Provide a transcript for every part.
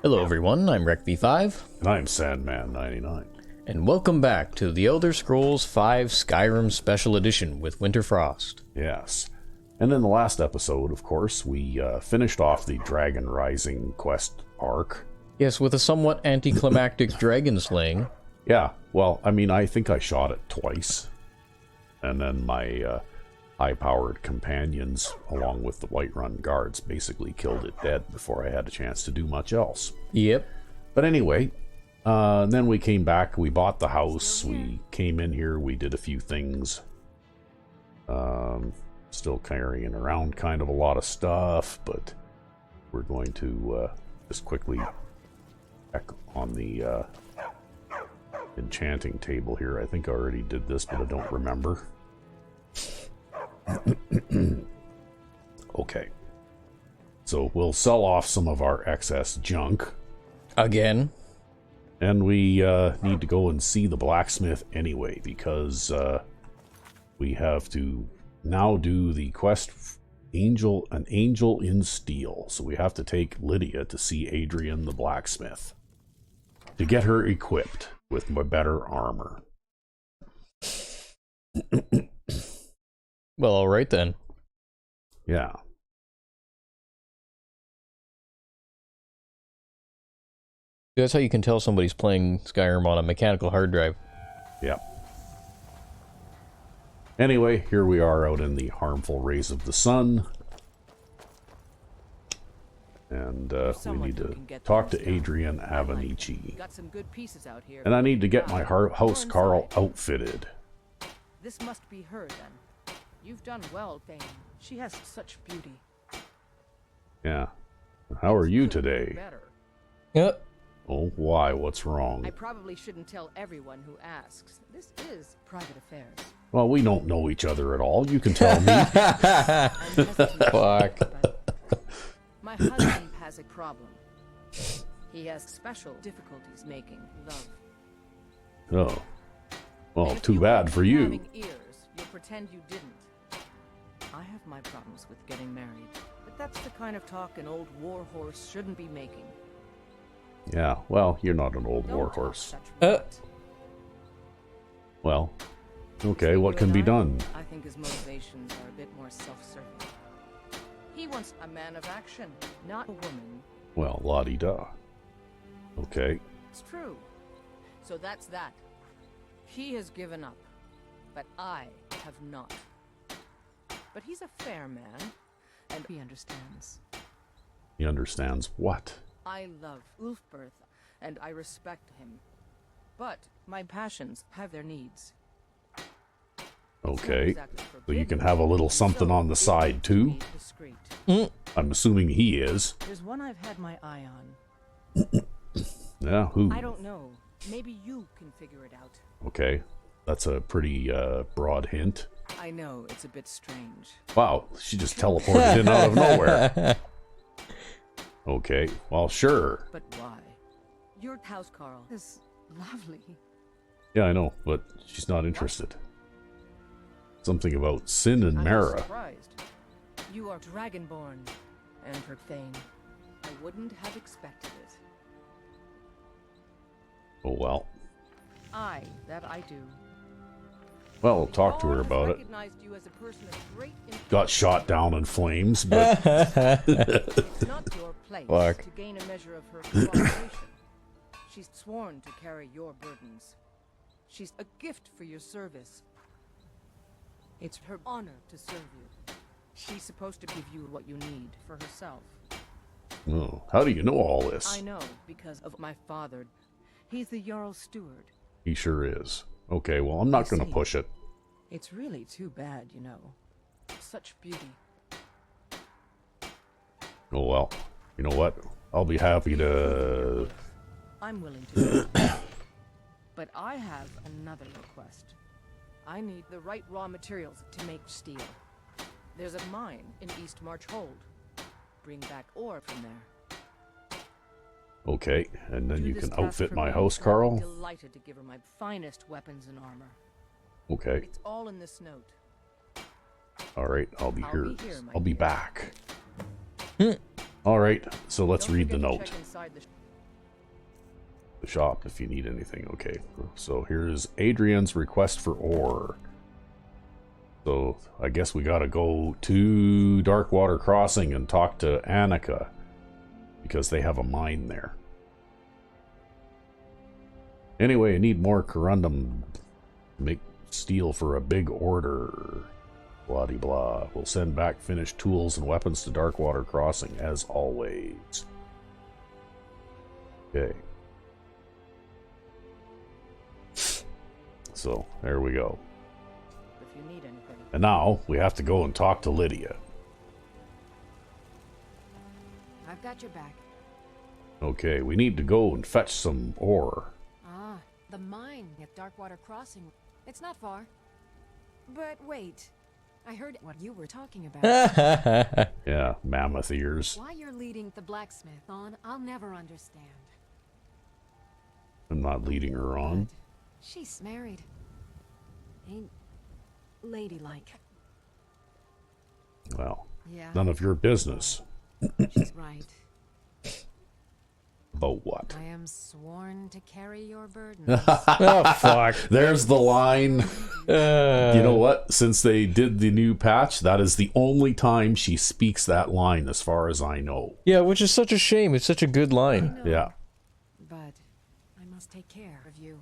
Hello everyone, I'm Ep20, And I'm Sandman99. and welcome back to the Elder Scrolls V Skyrim Special Edition with Winterfrost. Yes. And in the last episode, of course, we finished off the Dragon Rising quest arc. Yes, with a somewhat anticlimactic dragon slaying. Yeah, well, I mean, I think I shot it twice. And then my high-powered companions, along with the Whiterun guards, basically killed it dead before I had a chance to do much else. Yep. But anyway, then we came back, we bought the house, we came in here, we did a few things. Still carrying around kind of a lot of stuff, but we're going to just quickly check on the enchanting table here. I think I already did this, but I don't remember. Okay. So we'll sell off some of our excess junk. Again. And we need to go and see the blacksmith anyway, because we have to now do the quest an Angel in Steel. So we have to take Lydia to see Adrianne the blacksmith to get her equipped with better armor. Well, alright then. Yeah. That's how you can tell somebody's playing Skyrim on a mechanical hard drive. Yep. Anyway, here we are out in the harmful rays of the sun. And we need to talk to Adrianne Avenicci. And I need to get my house Carl outfitted. This must be her then. You've done well, Thane. She has such beauty. Yeah. How are you today? Yep. Oh, why? What's wrong? I probably shouldn't tell everyone who asks. This is private affairs. Well, we don't know each other at all. You can tell me. Fuck. My husband has a problem. He has special difficulties making love. Oh. Well, And if too bad for you. Having ears, you'll pretend you didn't. I have my problems with getting married, but that's the kind of talk an old warhorse shouldn't be making. Yeah, well, you're not an old Don't warhorse. talk such rot. Well, okay, what can be done? I think his motivations are a bit more self-serving. He wants a man of action, not a woman. Well, la-di-da. Okay. It's true. So that's that. He has given up, but I have not. But he's a fair man, and he understands. He understands what? I love Ulfberth, and I respect him. But my passions have their needs. Okay. So you can have a little something on the side, too? I'm assuming he is. There's one I've had my eye on. Yeah, who? I don't know. Maybe you can figure it out. Okay. That's a pretty broad hint. I know, it's a bit strange. Wow, she just teleported in out of nowhere. Okay, well, sure. But why? Your house, Carl, is lovely. Yeah, I know, but she's not interested. Something about Sin and I'm Mara. surprised. You are Dragonborn, Emperor Thane. I wouldn't have expected it. Oh, well. That I do. Well, I'll talk to her about it. Recognized you as a person of great Got shot down in flames, but... It's not your place Fuck. to gain a measure of her cooperation. She's sworn to carry your burdens. She's a gift for your service. It's her honor to serve you. She's supposed to give you what you need for herself. Oh, how do you know all this? I know because of my father. He's the Jarl's steward. He sure is. Okay, well, I'm not going to see. push it. It's really too bad, you know. Such beauty. Oh, well. You know what? I'll be happy to... I'm willing to do it. But I have another request. I need the right raw materials to make steel. There's a mine in East March Hold. Bring back ore from there. Okay, and then Do you this can task outfit for my me, house, and I'll be Carl? delighted to give her my finest weapons and armor. Okay. It's all in this note. Alright, I'll be here. my I'll be dear. back. Alright, so let's Don't read the forget to note. check inside the the shop if you need anything. Okay, so here's Adrian's request for ore. So I guess we gotta go to Darkwater Crossing and talk to Annika, because they have a mine there. Anyway, I need more corundum. Make steel for a big order. Blah de blah. We'll send back finished tools and weapons to Darkwater Crossing as always. Okay. So there we go. If you need anything. And now we have to go and talk to Lydia. I've got your back. Okay, we need to go and fetch some ore. Ah, the mine at Darkwater Crossing. It's not far. But wait, I heard what you were talking about. Yeah, mammoth ears. Why you're leading the blacksmith on, I'll never understand. I'm not leading her on. But she's married. Ain't ladylike. Well, Yeah, none of your business. she's right. About what? I am sworn to carry your burdens. Oh, fuck. There's the line. You know what? Since they did the new patch, that is the only time she speaks that line, as far as I know. Yeah, which is such a shame. It's such a good line. No, Yeah. but I must take care of you.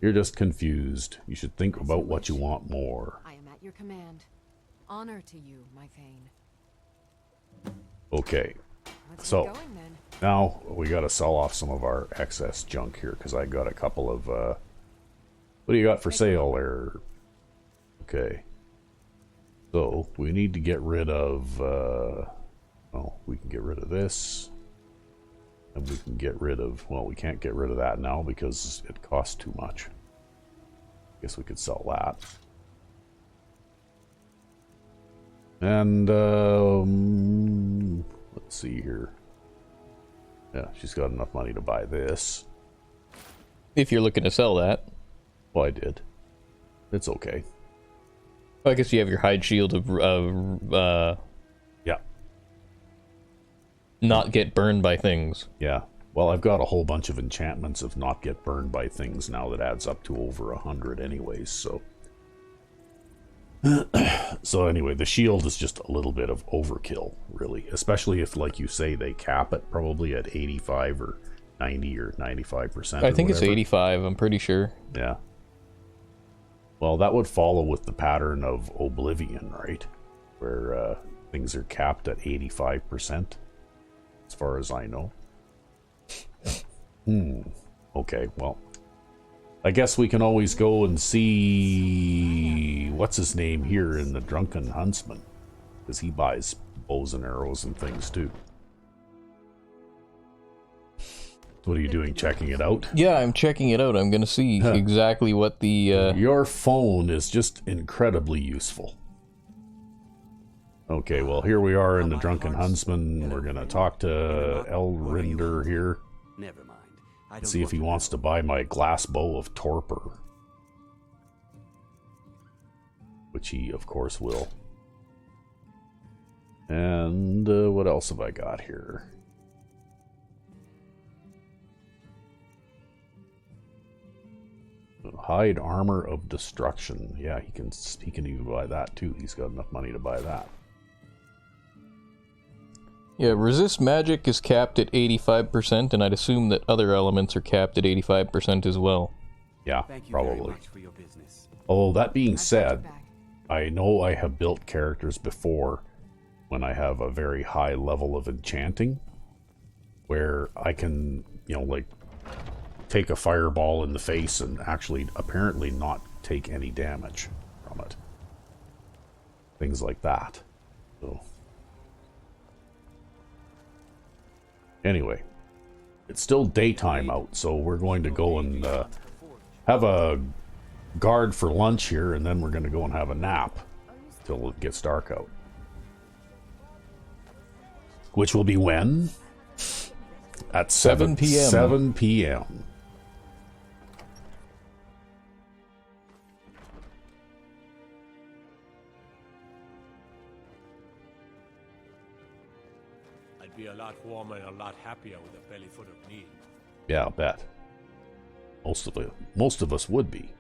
You're just confused. You should think about what you want more. I am at your command. Honor to you, my Thane. Okay. Let's So- get going then. Now, we gotta sell off some of our excess junk here, because I got a couple of, what do you got for sale there? Okay. So, we need to get rid of, well, we can get rid of this. And we can get rid of, well, we can't get rid of that now because it costs too much. Guess we could sell that. And, let's see here. Yeah, she's got enough money to buy this. If you're looking to sell that. Well, I did. It's okay. I guess you have your hide shield to Yeah. not get burned by things. Yeah. Well, I've got a whole bunch of enchantments of not get burned by things now that adds up to over 100 anyways, so... So anyway, the shield is just a little bit of overkill, really. Especially if, like you say, they cap it probably at 85 or 90 or 95%. I think it's whatever. 85, I'm pretty sure. Yeah. Well, that would follow with the pattern of Oblivion, right? Where things are capped at 85%, as far as I know. Okay, well, I guess we can always go and see what's his name here in the Drunken Huntsman, because he buys bows and arrows and things too. What are you doing, checking it out? Yeah, I'm checking it out. I'm gonna see exactly what the Your phone is just incredibly useful. Okay, well, here we are in the Drunken Huntsman. We're gonna talk to Elrinder here. Never mind. I don't See if want he to wants to know. buy my glass bow of torpor. Which he, of course, will. And what else have I got here? Hide armor of destruction. Yeah, he can even buy that too. He's got enough money to buy that. yeah, resist magic is capped at 85%, and I'd assume that other elements are capped at 85% as well. Yeah, Thank you very probably. much for your business. Although that being I've got your said, back. I know I have built characters before when I have a very high level of enchanting, where I can, you know, like, take a fireball in the face and actually apparently not take any damage from it. Things like that. So, anyway, it's still daytime out, so we're going to go and have a guard for lunch here, and then we're going to go and have a nap till it gets dark out. Which will be when? At 7 p.m. 7 p.m. I'd be a lot warmer and a lot happier with a belly full of meat. Yeah, I'll bet. Most of us would be.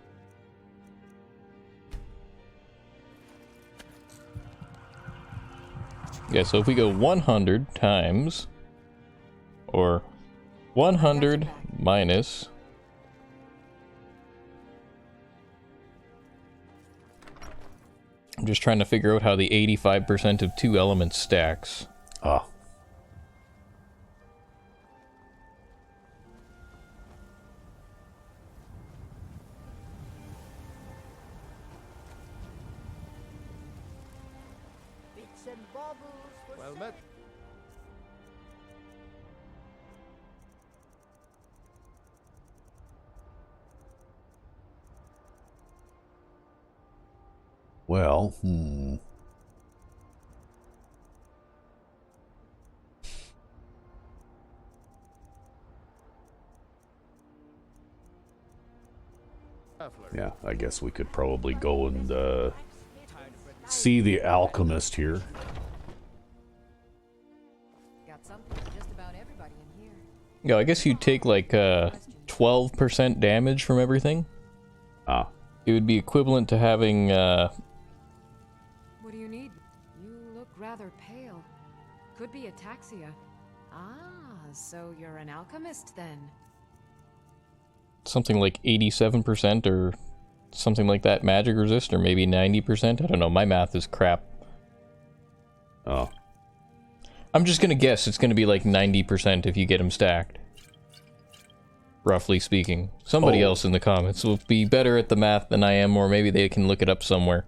Yeah, so if we go 100 times, or 100 minus... I'm just trying to figure out how the 85% of 2 elements stacks. Ah. Well met. Well, yeah, I guess we could probably go and see the alchemist here. Got something for just about everybody in here. Yeah, I guess you'd take like 12% damage from everything. Ah. It would be equivalent to having What do you need? You look rather pale. Could be ataxia. Ah, so you're an alchemist then. something like 87% or something like that magic resist, or maybe 90%. I don't know, my math is crap. Oh. I'm just gonna guess it's gonna be like 90% if you get them stacked. Roughly speaking. Somebody else in the comments will be better at the math than I am, or maybe they can look it up somewhere.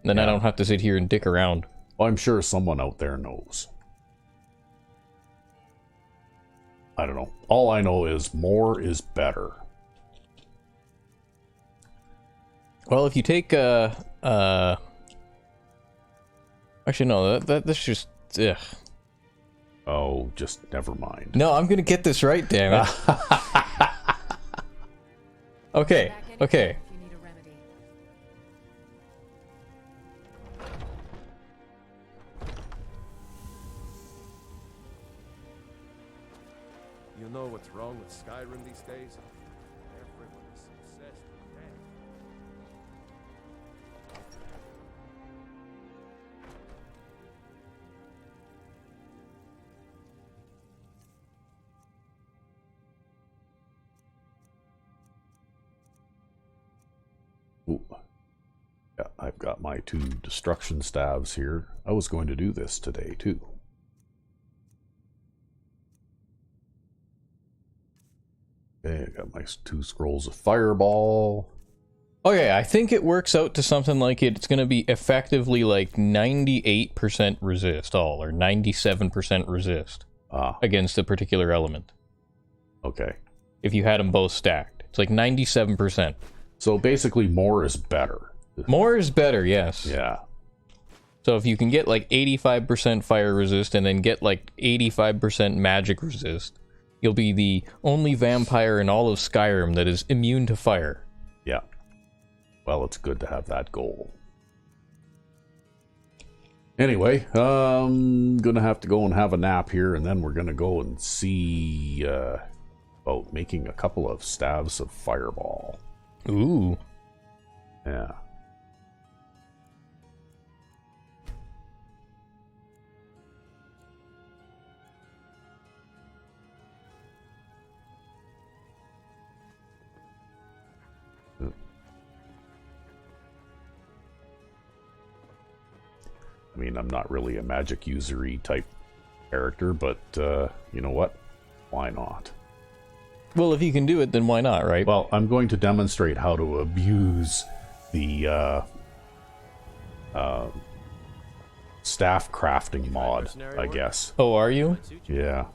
Then I don't have to sit here and dick around. Well, I'm sure someone out there knows. I don't know. All I know is more is better. Well, if you take actually no, that's just ugh. Oh, just never mind. No, I'm gonna get this right, damn it. Okay, okay. If you need a remedy. You know what's wrong with Skyrim these days? Everyone is obsessed with death. Ooh. Yeah, I've got my 2 destruction staves here. I was going to do this today, too. Okay, I got my 2 scrolls of fireball. Okay, I think it works out to something like it's going to be effectively like 98% resist all, or 97% resist against a particular element. Okay. If you had them both stacked. It's like 97%. So basically more is better. More is better, yes. Yeah. So if you can get like 85% fire resist and then get like 85% magic resist, you'll be the only vampire in all of Skyrim that is immune to fire. Yeah. Well, it's good to have that goal. Anyway, I'm gonna have to go and have a nap here, and then we're gonna go and see about making a couple of staves of fireball. Ooh. Yeah. I mean, I'm not really a magic usery type character, but you know what? Why not? Well, if you can do it, then why not, right? Well, I'm going to demonstrate how to abuse the staff crafting mod, I guess. Oh, are you? Yeah.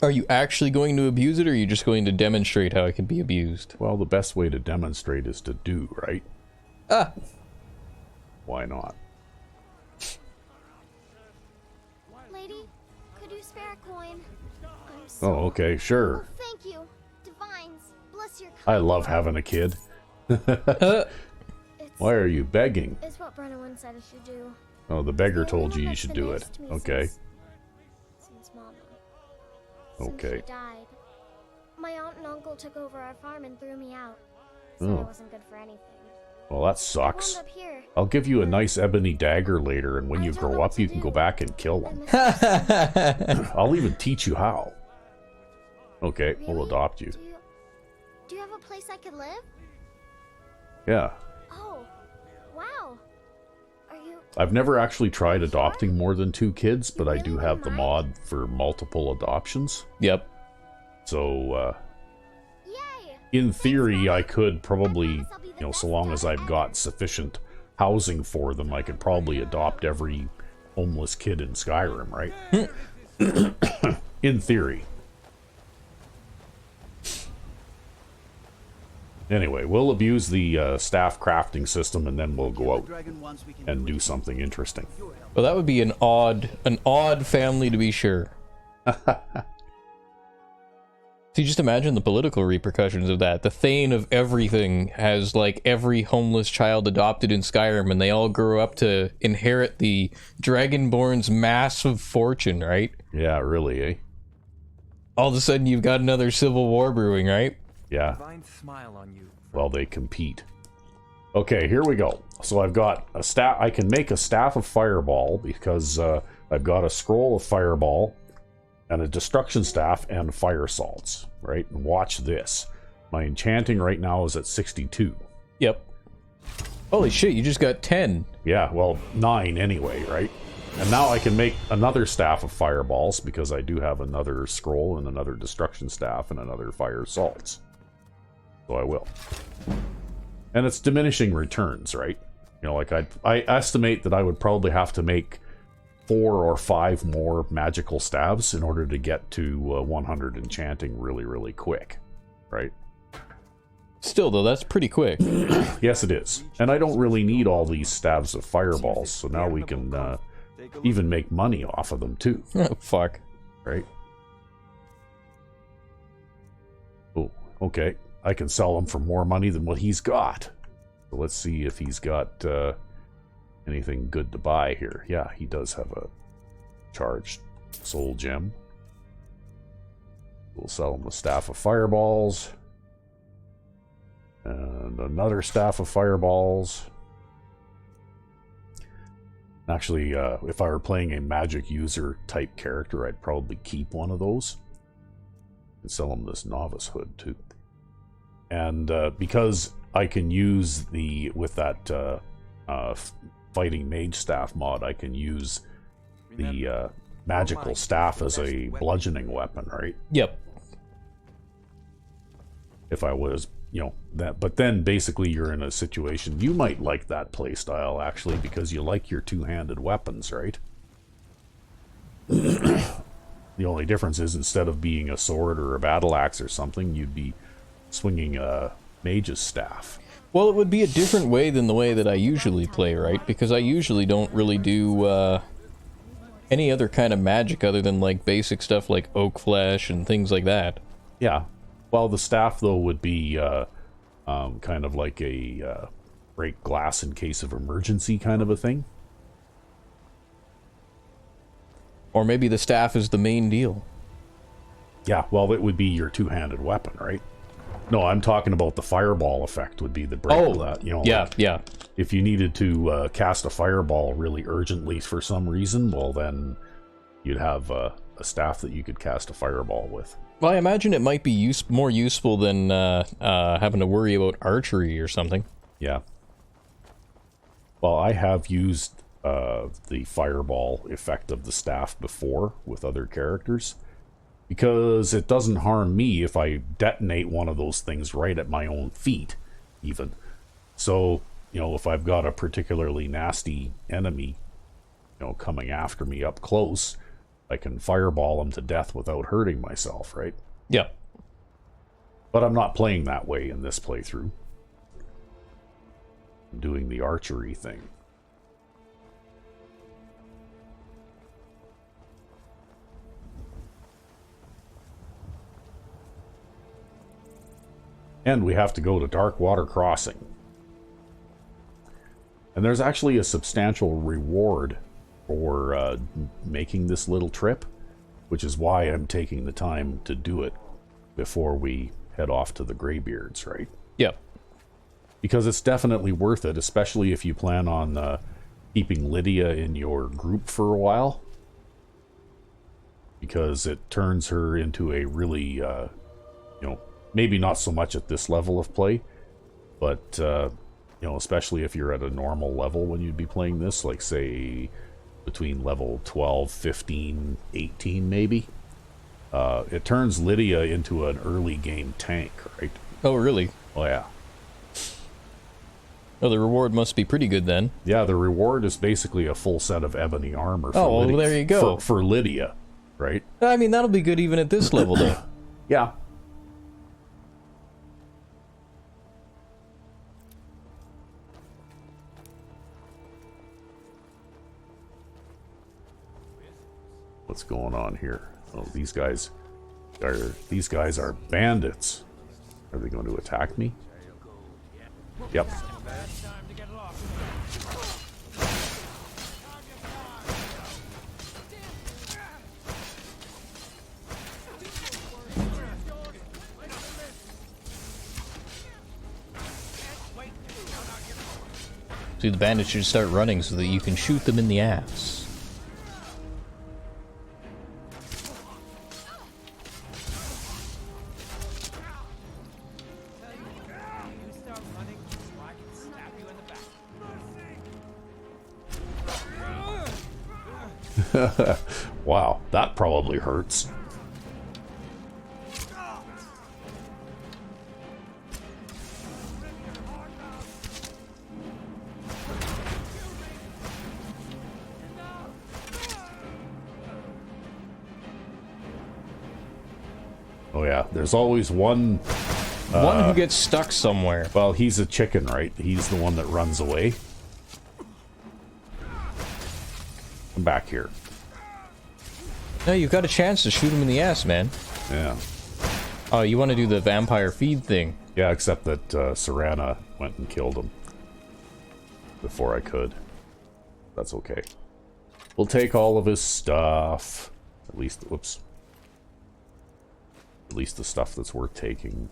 Are you actually going to abuse it, or are you just going to demonstrate how it can be abused? Well, the best way to demonstrate is to do, right? Ah! Why not? Lady, could you spare a coin? I'm Oh, okay, sure. Oh, thank you. Divines, bless your I love having a kid. Why are you begging? It's what Brennan said I should do. Oh, the beggar It's the told one you that's should been do next it. to me Okay. Since Mama. Okay. Since she died. My aunt and uncle took over our farm and threw me out. So I wasn't good for anything. Well, that I sucks. wound up here. I'll give you a nice ebony dagger later, and when you grow up, you can go back and kill them. I'll even teach you how. Okay, we'll Really? adopt you. Do you have a place I could live? Yeah. Oh, wow. Are you... I've never actually tried adopting more than 2 kids, but I really do have the wouldn't mind? mod for multiple adoptions. Yep. So, Yay! in theory, I could probably, so long as I've got sufficient housing for them, I could probably adopt every homeless kid in Skyrim, right? In theory. Anyway, we'll abuse the staff crafting system, and then we'll go out and do something interesting. Well, that would be an odd family to be sure. See, just imagine the political repercussions of that. The Thane of everything has, like, every homeless child adopted in Skyrim, and they all grow up to inherit the Dragonborn's massive fortune, right? Yeah, really, eh? All of a sudden, you've got another civil war brewing, right? Yeah. Divine smile on you. Well, they compete. Okay, here we go. So I've got a staff. I can make a staff of fireball because I've got a scroll of fireball and a destruction staff and fire salts, right? And watch this. My enchanting right now is at 62. Yep. Holy shit, you just got 10. Yeah, well, 9 anyway, right? And now I can make another staff of fireballs because I do have another scroll and another destruction staff and another fire salts. So I will. And it's diminishing returns, right? Like I estimate that I would probably have to make 4 or 5 more magical staves in order to get to 100 enchanting really, really quick, right? Still, though, that's pretty quick. Yes, it is. And I don't really need all these staves of fireballs, so now we can even make money off of them, too. Oh, fuck. Right? Oh, okay. I can sell him for more money than what he's got. So let's see if he's got anything good to buy here. Yeah, he does have a charged soul gem. We'll sell him the staff of fireballs. And another staff of fireballs. Actually, if I were playing a magic user type character, I'd probably keep one of those. And sell him this novice hood, too. And because I can use with that fighting mage staff mod, I can use the magical staff as a bludgeoning weapon, right? Yep. If I was, that. But then basically you're in a situation, you might like that playstyle actually because you like your two-handed weapons, right? The only difference is instead of being a sword or a battle axe or something, you'd be swinging a mage's staff. Well, it would be a different way than the way that I usually play, right? Because I usually don't really do any other kind of magic other than like basic stuff like oak flesh and things like that. Yeah. Well, the staff though would be kind of like a break glass in case of emergency kind of a thing. Or maybe the staff is the main deal. Yeah, well, it would be your two-handed weapon, right? No, I'm talking about the fireball effect would be the break. Oh, that, yeah, like yeah. If you needed to cast a fireball really urgently for some reason, well, then you'd have a staff that you could cast a fireball with. Well, I imagine it might be more useful than having to worry about archery or something. Yeah. Well, I have used the fireball effect of the staff before with other characters. Because it doesn't harm me if I detonate one of those things right at my own feet, even. So, if I've got a particularly nasty enemy, coming after me up close, I can fireball them to death without hurting myself, right? Yeah. But I'm not playing that way in this playthrough. I'm doing the archery thing. And we have to go to Darkwater Crossing. And there's actually a substantial reward for making this little trip, which is why I'm taking the time to do it before we head off to the Greybeards, right? Yep. Because it's definitely worth it, especially if you plan on keeping Lydia in your group for a while. Because it turns her into a really, you know, maybe not so much at this level of play, but, you know, especially if you're at a normal level when you'd be playing this, like, say, between level 12, 15, 18, maybe. It turns Lydia into an early game tank, right? Oh, really? Oh, yeah. Oh, the reward must be pretty good then. Yeah, the reward is basically a full set of ebony armor for Lydia. Well, there you go. For Lydia, right? I mean, that'll be good even at this level, though. Yeah. What's going on here? Oh, these guys are bandits. Are they going to attack me? Yep. See, the bandits should start running so that you can shoot them in the ass. Wow, that probably hurts. Oh yeah, there's always one who gets stuck somewhere. Well, he's a chicken, right? He's the one that runs away. Come back here. No, you've got a chance to shoot him in the ass, man. Yeah. Oh, you want to do the vampire feed thing? Yeah, except that Serana went and killed him before I could. That's okay. We'll take all of his stuff. At least, whoops. At least the stuff that's worth taking.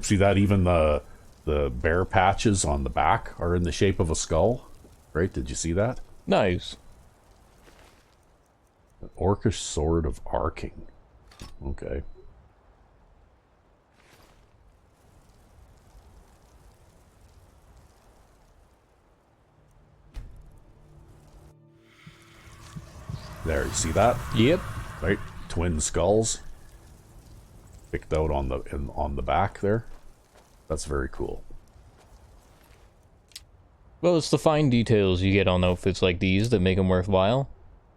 See that? Even the bear patches on the back are in the shape of a skull, right? Did you see that? Nice. The Orcish Sword of Arcing. Okay. There, you see that? Yep. Right? Twin skulls. Picked out on the back there. That's very cool. Well, it's the fine details you get on outfits like these that make them worthwhile.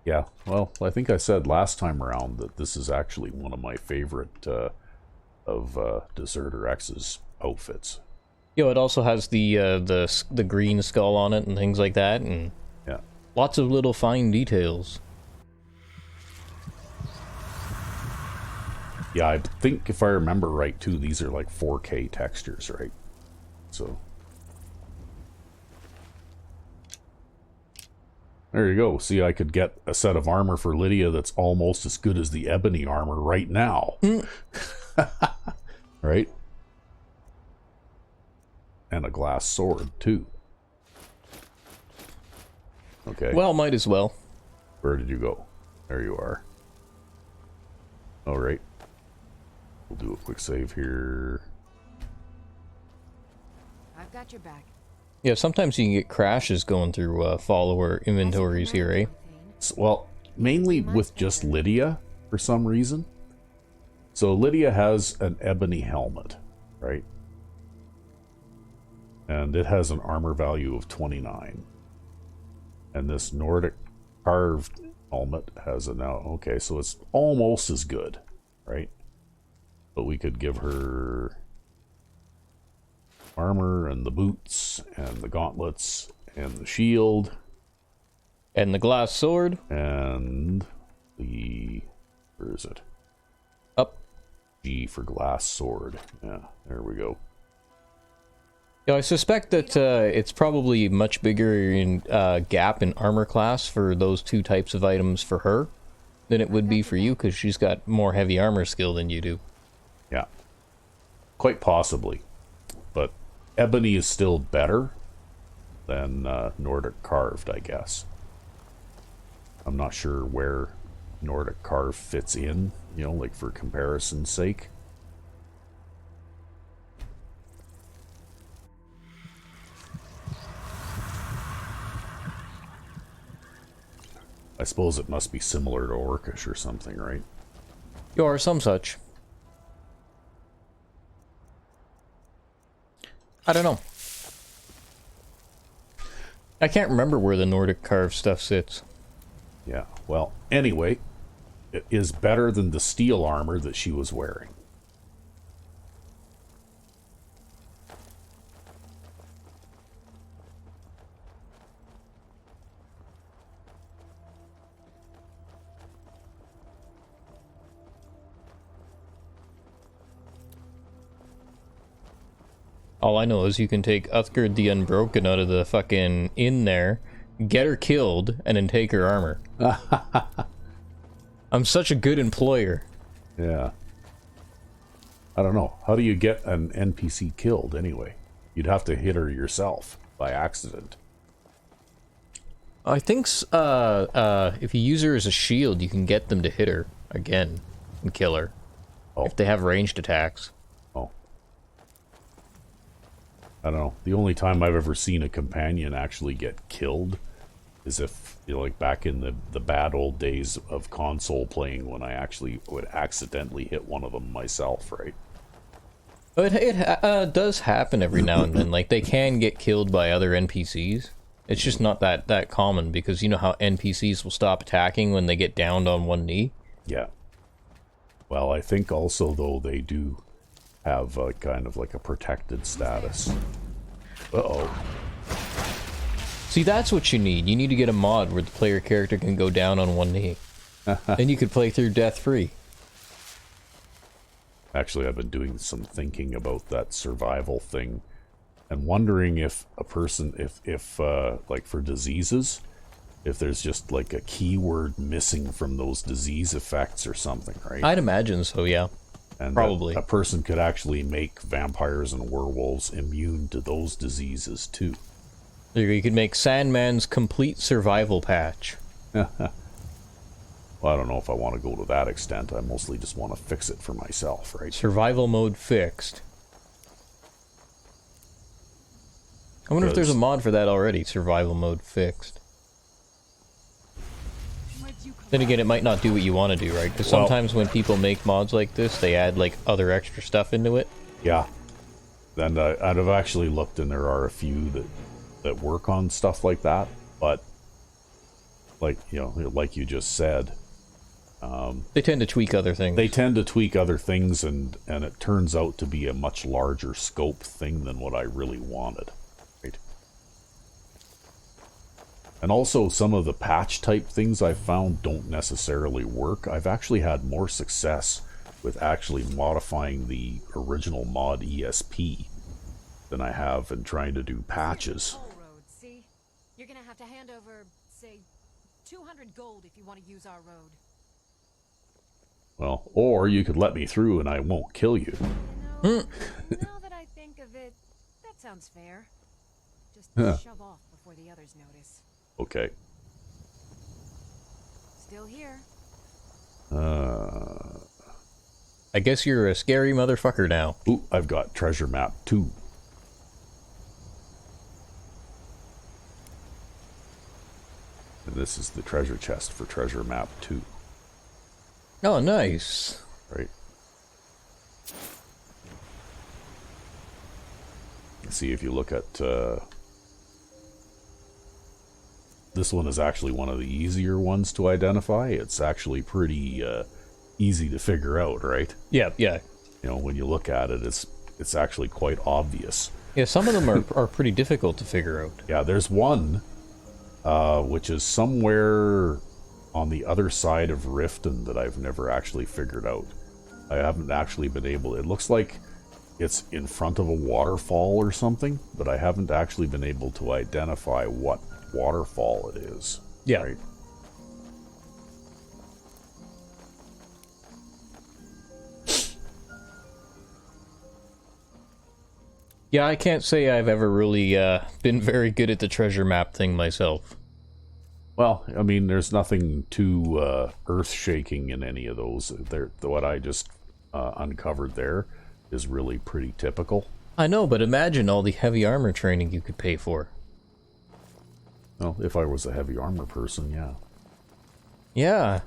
Yeah, well, I think I said last time around that this is actually one of my favorite of Deserter X's outfits. Yo, it also has the green skull on it and things like that, and yeah, lots of little fine details. Yeah, I think if I remember right, too, these are like 4K textures, right? So there you go. See, I could get a set of armor for Lydia that's almost as good as the ebony armor right now. Right? And a glass sword, too. Okay. Well, might as well. Where did you go? There you are. All right. We'll do a quick save here. I've got your back. Yeah, sometimes you can get crashes going through follower inventories here, eh? Well, mainly with just Lydia, for some reason. So Lydia has an ebony helmet, right? And it has an armor value of 29. And this Nordic carved helmet has a now... Okay, so it's almost as good, right? But we could give her armor and the boots and the gauntlets and the shield. And the glass sword. And the... Where is it? Up. G for glass sword. Yeah, there we go. Yeah, I suspect that it's probably much bigger in gap in armor class for those two types of items for her than it would be for you, because she's got more heavy armor skill than you do. Yeah. Quite possibly. But ebony is still better than Nordic carved, I guess. I'm not sure where Nordic carved fits in, you know, like for comparison's sake. I suppose it must be similar to Orcish or something, right? Or some such. I don't know. I can't remember where the Nordic carved stuff sits. Yeah, well, anyway, it is better than the steel armor that she was wearing. All I know is you can take Uthgerd the Unbroken out of the fucking inn there, get her killed, and then take her armor. I'm such a good employer. Yeah. I don't know. How do you get an NPC killed anyway? You'd have to hit her yourself by accident. I think if you use her as a shield, you can get them to hit her again and kill her. Oh. If they have ranged attacks. Oh. I don't know. The only time I've ever seen a companion actually get killed is if, you know, like back in the bad old days of console playing when I actually would accidentally hit one of them myself, right? It does happen every now and then. Like, they can get killed by other NPCs. It's just not that common, because you know how NPCs will stop attacking when they get downed on one knee? Yeah. Well, I think also, though, they do have kind of like a protected status. Uh-oh. See, that's what you need. You need to get a mod where the player character can go down on one knee. Then you could play through death-free. Actually, I've been doing some thinking about that survival thing and wondering if a person, if like for diseases, if there's just like a keyword missing from those disease effects or something, right? I'd imagine so, yeah. And probably. A person could actually make vampires and werewolves immune to those diseases too. You could make Sandman's complete survival patch. Well, I don't know if I want to go to that extent. I mostly just want to fix it for myself, right? Survival mode fixed. I wonder if there's a mod for that already, survival mode fixed. Then again, it might not do what you want to do, right? Because sometimes when people make mods like this, they add like other extra stuff into it. Yeah. And I've actually looked, and there are a few that work on stuff like that. But, like, you know, like you just said, they tend to tweak other things. They tend to tweak other things, and it turns out to be a much larger scope thing than what I really wanted. Right? And also, some of the patch type things I've found don't necessarily work. I've actually had more success with actually modifying the original mod ESP than I have in trying to do patches. See? You're gonna have to hand over, say, 200 gold if you want to use our road. Well, or you could let me through and I won't kill you. You know, now that I think of it, that sounds fair. Just shove off before the others notice. Okay. Still here. I guess you're a scary motherfucker now. Ooh, I've got treasure map 2. And this is the treasure chest for treasure map 2. Oh, nice. Right. See, if you look at this one is actually one of the easier ones to identify. It's actually pretty easy to figure out, right? Yeah, yeah. You know, when you look at it, it's actually quite obvious. Yeah, some of them are pretty difficult to figure out. Yeah, there's one which is somewhere on the other side of Riften that I've never actually figured out. I haven't actually been able. It looks like it's in front of a waterfall or something, but I haven't actually been able to identify what waterfall it is. Yeah. Right? Yeah, I can't say I've ever really been very good at the treasure map thing myself. Well, I mean, there's nothing too earth-shaking in any of those. What I just uncovered there is really pretty typical. I know, but imagine all the heavy armor training you could pay for. Well, if I was a heavy armor person, yeah. Yeah.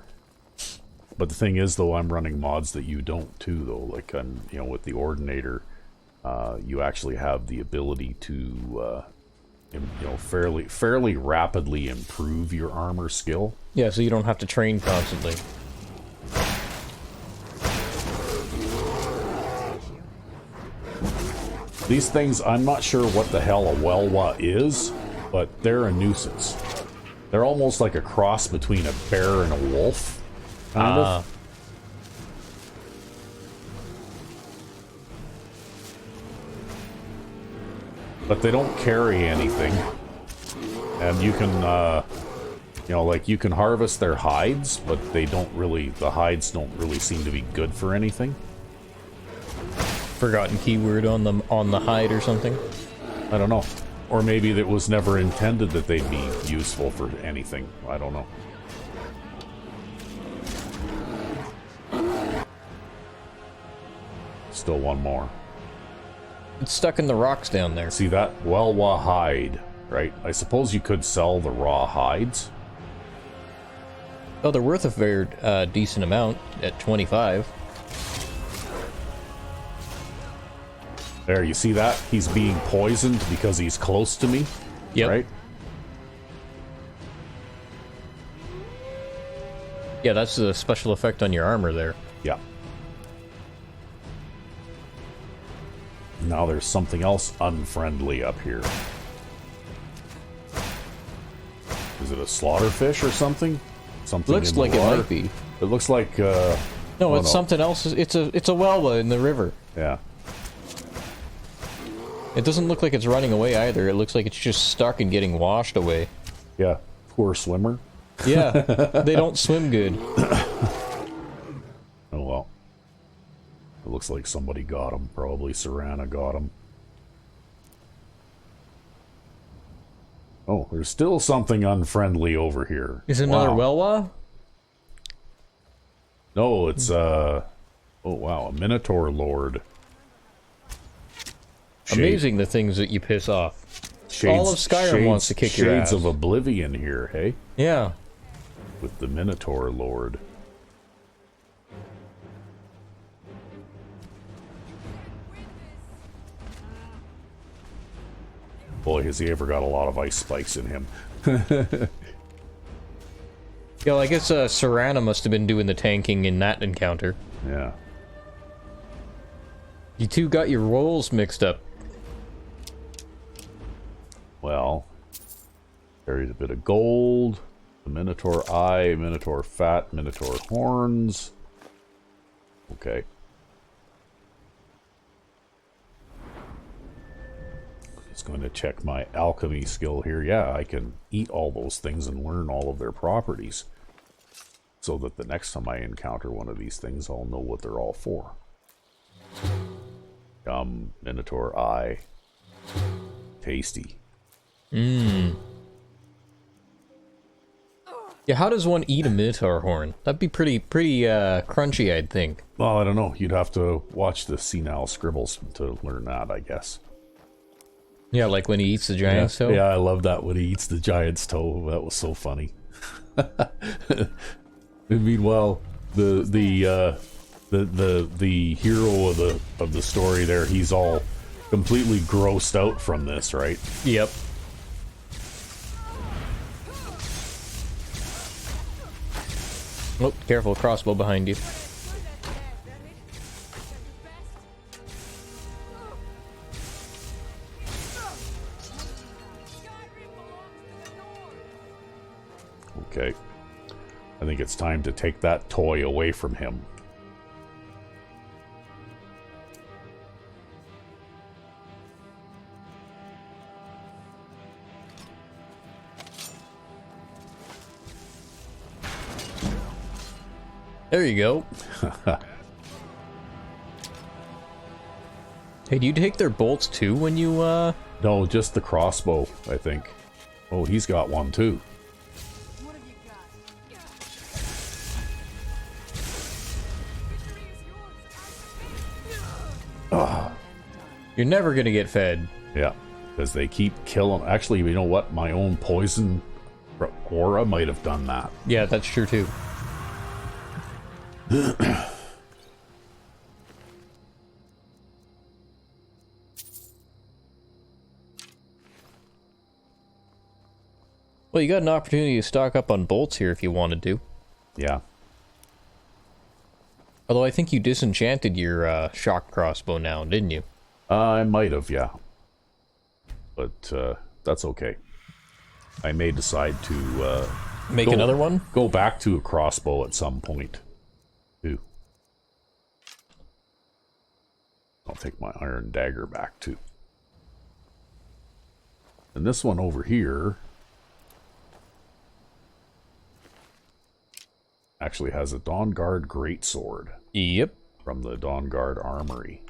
But the thing is, though, I'm running mods that you don't, too, though. Like, with the Ordinator, you actually have the ability to, fairly rapidly improve your armor skill. Yeah, so you don't have to train constantly. These things, I'm not sure what the hell a Welwa is, but they're a nuisance. They're almost like a cross between a bear and a wolf, kind of. But they don't carry anything. And you can, you can harvest their hides, but the hides don't really seem to be good for anything. Forgotten keyword on the hide or something? I don't know. Or maybe it was never intended that they'd be useful for anything. I don't know. Still one more. It's stuck in the rocks down there. See that? Welwa hide, right? I suppose you could sell the raw hides. Oh, they're worth a very decent amount at 25. There, you see that? He's being poisoned because he's close to me. Yep. Right? Yeah, that's the special effect on your armor there. Yeah. Now there's something else unfriendly up here. Is it a slaughterfish or something? Something Looks in the like it water? might be. It looks like No, it's something else. It's a Welwa in the river. Yeah. It doesn't look like it's running away either. It looks like it's just stuck and getting washed away. Yeah. Poor swimmer. Yeah. They don't swim good. Oh well. It looks like somebody got him. Probably Serana got him. Oh, there's still something unfriendly over here. Is it another Welwa? No, it's oh wow, a Minotaur Lord. Amazing the things that you piss off. All of Skyrim wants to kick your ass. Shades of Oblivion here, hey? Yeah. With the Minotaur Lord. Boy, has he ever got a lot of ice spikes in him. Yeah, well, I guess Serana must have been doing the tanking in that encounter. Yeah. You two got your roles mixed up. Well, carries a bit of gold, the Minotaur eye, Minotaur fat, Minotaur horns. Okay. Just going to check my alchemy skill here. Yeah, I can eat all those things and learn all of their properties. So that the next time I encounter one of these things, I'll know what they're all for. Yum, Minotaur eye. Tasty. Mmm. Yeah, how does one eat a Minotaur horn? That'd be pretty crunchy, I'd think. Well, I don't know. You'd have to watch the Senile Scribbles to learn that, I guess. Yeah, like when he eats the giant's toe? Yeah, I love that when he eats the giant's toe. That was so funny. Meanwhile, the hero of the story there, he's all completely grossed out from this, right? Yep. Oh, careful, crossbow behind you. Okay. I think it's time to take that toy away from him. There you go. Hey, do you take their bolts too when you, No, just the crossbow, I think. Oh, he's got one too. You're never gonna get fed. Yeah, because they keep killing. Actually, you know what? My own poison aura might have done that. Yeah, that's true too. Well, you got an opportunity to stock up on bolts here if you wanted to. Yeah. Although I think you disenchanted your shock crossbow now, didn't you? I might have, yeah. But that's okay. I may decide to make another one? Go back to a crossbow at some point, too. I'll take my iron dagger back, too. And this one over here actually has a Dawnguard greatsword. Yep. From the Dawnguard armory.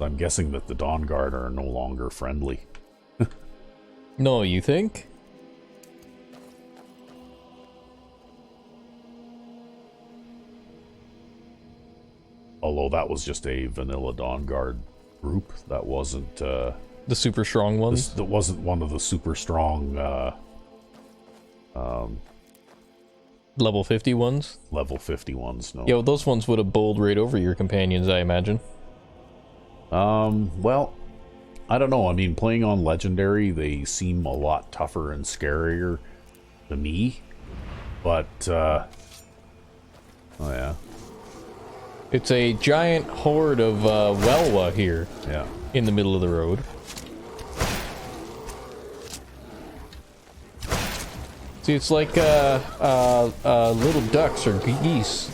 I'm guessing that the Dawnguard are no longer friendly. No, you think? Although that was just a vanilla Dawnguard group. That wasn't... the super strong ones? That wasn't one of the super strong... level 50 ones? Level 50 ones, no. Yeah, well, those ones would have bowled right over your companions, I imagine. Well, I don't know. I mean, playing on Legendary, they seem a lot tougher and scarier to me. But, oh yeah. It's a giant horde of Welwa here. Yeah. In the middle of the road. See, it's like little ducks or geese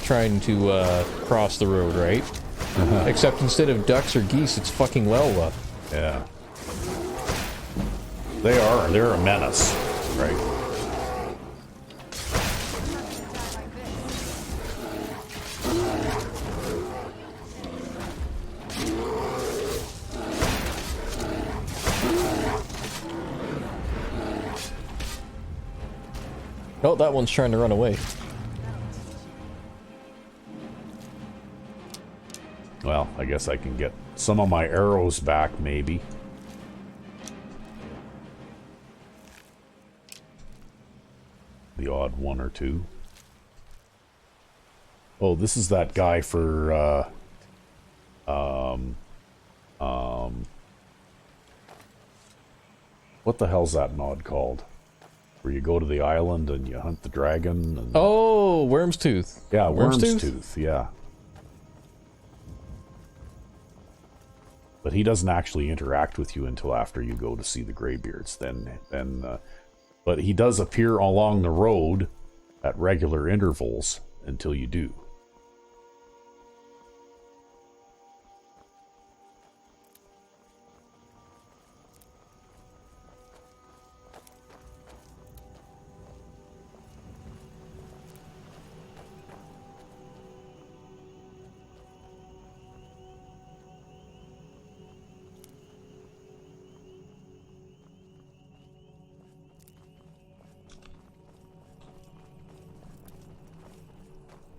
trying to cross the road, right? Except instead of ducks or geese, it's fucking Welwa. Yeah. They're a menace, right? Oh, that one's trying to run away. Well, I guess I can get some of my arrows back, maybe. The odd one or two. Oh, this is that guy for, what the hell's that mod called? Where you go to the island and you hunt the dragon and... Oh, Worm's Tooth. Yeah, Worm's Tooth, yeah. But he doesn't actually interact with you until after you go to see the Greybeards. But he does appear along the road at regular intervals until you do.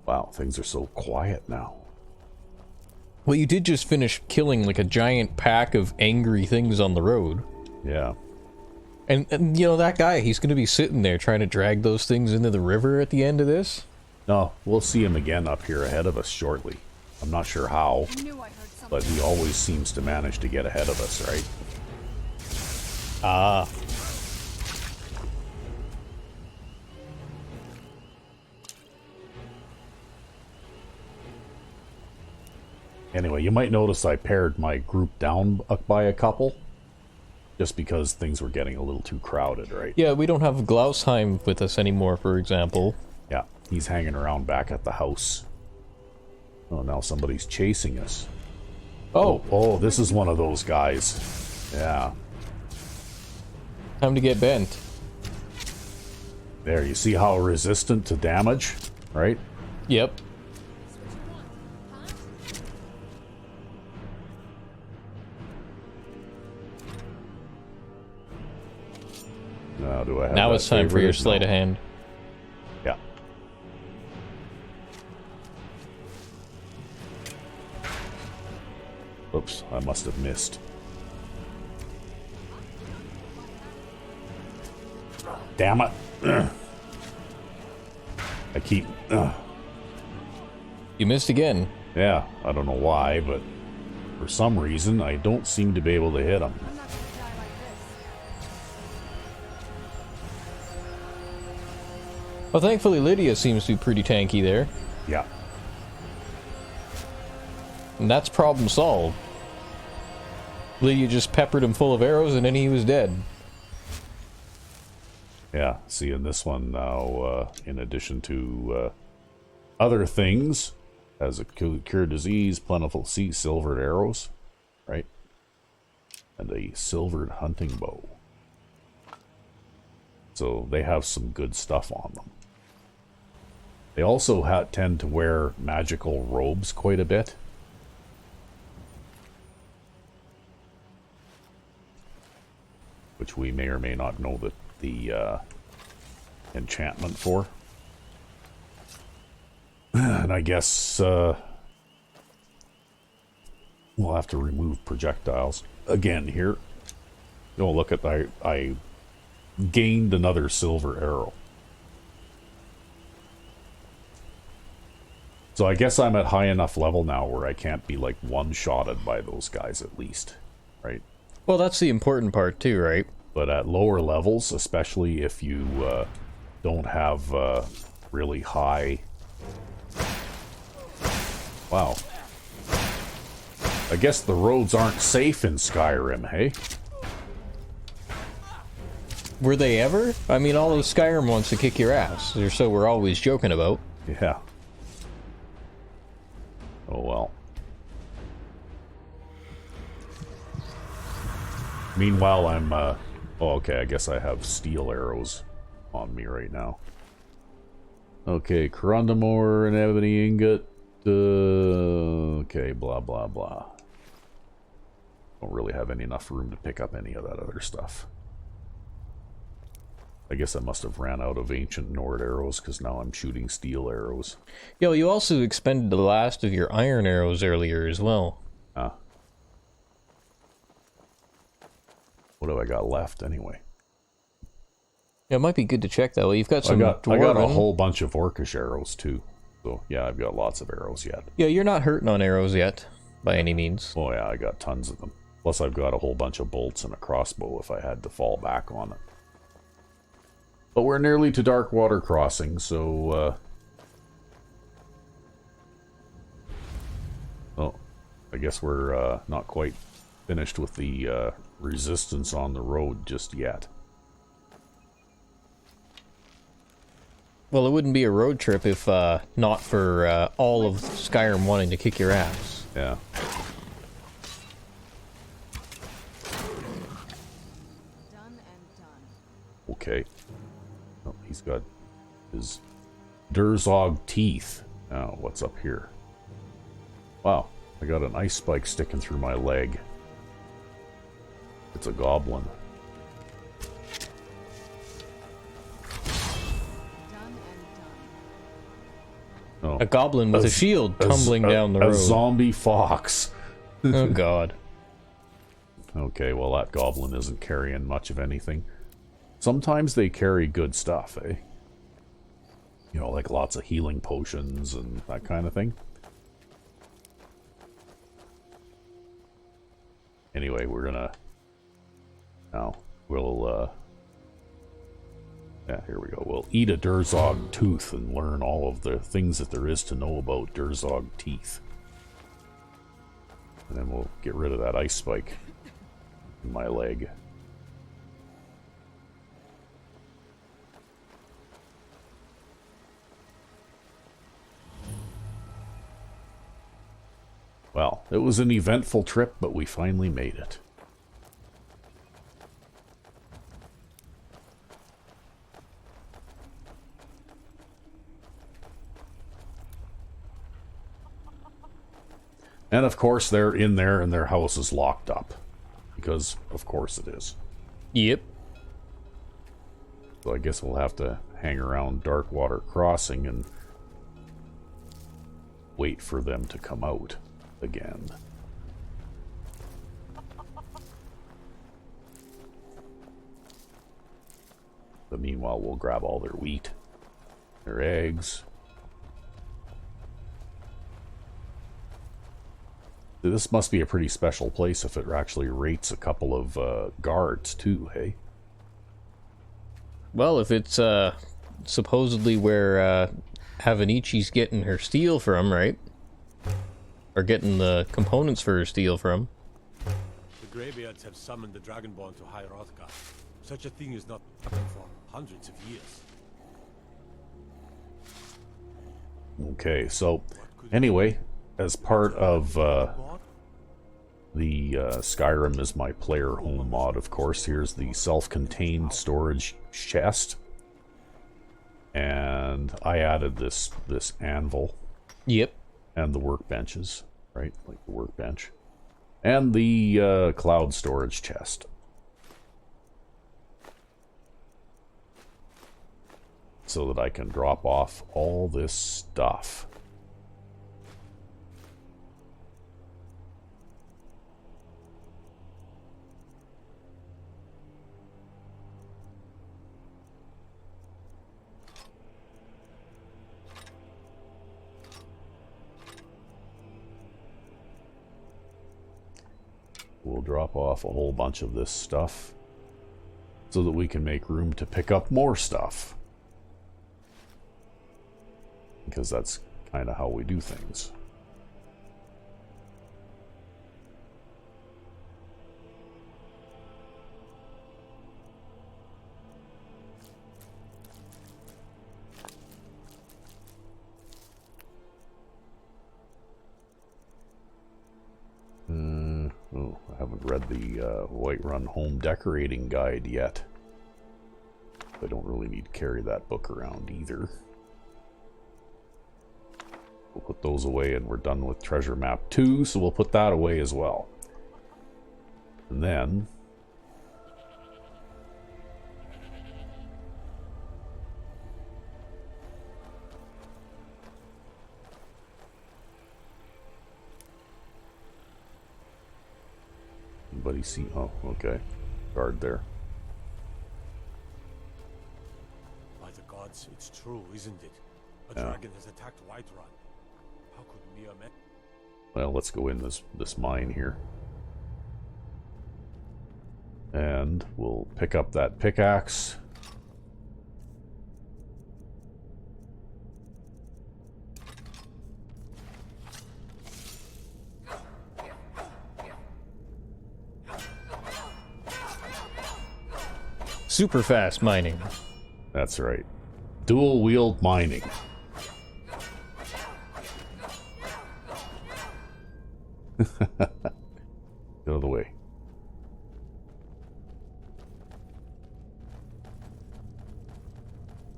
Wow, things are so quiet now. Well, you did just finish killing like a giant pack of angry things on the road. Yeah. And you know, that guy, he's going to be sitting there trying to drag those things into the river at the end of this? No, we'll see him again up here ahead of us shortly. I'm not sure how, but he always seems to manage to get ahead of us, right? Ah. Anyway, you might notice I pared my group down by a couple, just because things were getting a little too crowded, right? Yeah, we don't have Glausheim with us anymore, for example. Yeah. He's hanging around back at the house. Oh, now somebody's chasing us. Oh, this is one of those guys. Yeah. Time to get bent. There, you see how resistant to damage, right? Yep. Now, do I have Now that it's time for your favorited? sleight of No. hand. Yeah. Oops, I must have missed. Damn it. Ugh. I keep... You missed again. Yeah, I don't know why, but for some reason, I don't seem to be able to hit him. I'm not gonna die like this. Well, thankfully Lydia seems to be pretty tanky there. Yeah. And that's problem solved. Lydia just peppered him full of arrows and then he was dead. Yeah, see, in this one now, in addition to other things, has a cure disease, plentiful sea silvered arrows, right? And a silvered hunting bow. So they have some good stuff on them. They also tend to wear magical robes quite a bit. Which we may or may not know that the enchantment for. And I guess we'll have to remove projectiles again here. Oh, look at that. I gained another silver arrow. So I guess I'm at high enough level now where I can't be like one-shotted by those guys at least, right? Well, that's the important part too, right? But at lower levels, especially if you don't have really high... Wow. I guess the roads aren't safe in Skyrim, hey? Were they ever? I mean, all of Skyrim wants to kick your ass, or so we're always joking about. Yeah. Oh well. Meanwhile, I'm, oh, okay, I guess I have steel arrows on me right now. Okay, Corundamore and Ebony Ingot. Okay, blah, blah, blah. Don't really have enough room to pick up any of that other stuff. I guess I must have ran out of ancient Nord arrows, because now I'm shooting steel arrows. Yo, you also expended the last of your iron arrows earlier as well. Ah. What have I got left, anyway? Yeah, it might be good to check that way. You've got some I got a dwarven. whole bunch of orcish arrows, too. So, yeah, I've got lots of arrows yet. Yeah, you're not hurting on arrows yet, by any means. Oh, yeah, I got tons of them. Plus, I've got a whole bunch of bolts and a crossbow if I had to fall back on it. But we're nearly to Darkwater Crossing, so, oh, I guess we're, not quite finished with the, resistance on the road just yet. Well, it wouldn't be a road trip if not for all of Skyrim wanting to kick your ass. Yeah. Done and done. Okay. Oh, he's got his Durzog teeth. Now, what's up here? Wow, I got an ice spike sticking through my leg. It's a goblin. Done and done. Oh, A goblin with a shield tumbling down the a road. zombie fox. Oh, God. Okay, well, that goblin isn't carrying much of anything. Sometimes they carry good stuff, eh? You know, like lots of healing potions and that kind of thing. Anyway, we're gonna... Now, we'll, yeah, here we go. We'll eat a Durzog tooth and learn all of the things that there is to know about Durzog teeth. And then we'll get rid of that ice spike in my leg. it was an eventful trip, but we finally made it. And of course they're in there and their house is locked up. Because of course it is. Yep. So I guess we'll have to hang around Darkwater Crossing and wait for them to come out again. But meanwhile, we'll grab all their wheat, their eggs. This must be a pretty special place if it actually rates a couple of guards too, hey? Well, if it's supposedly where Avenicci's getting her steel from, right? Or getting the components for her steel from. The Greybeards have summoned the Dragonborn to High Hrothgar. Such a thing is not happened for hundreds of years. Okay, so anyway, as part of the Skyrim is my player home mod, of course, here's the self-contained storage chest. And I added this anvil. Yep. And the workbenches, right? Like the workbench. And the cloud storage chest. So that I can drop off all this stuff. We'll drop off a whole bunch of this stuff so that we can make room to pick up more stuff. Because that's kind of how we do things. Oh, I haven't read the Whiterun Home Decorating Guide yet. I don't really need to carry that book around either. We'll put those away and we're done with Treasure Map 2, so we'll put that away as well. And then... Anybody see? Oh, okay. Guard there. By the gods, it's true, isn't it? A dragon has attacked Whiterun. How could mere men... Well, let's go in this mine here. And we'll pick up that pickaxe. Super fast mining. That's right. Dual wheeled mining. Get out of the way.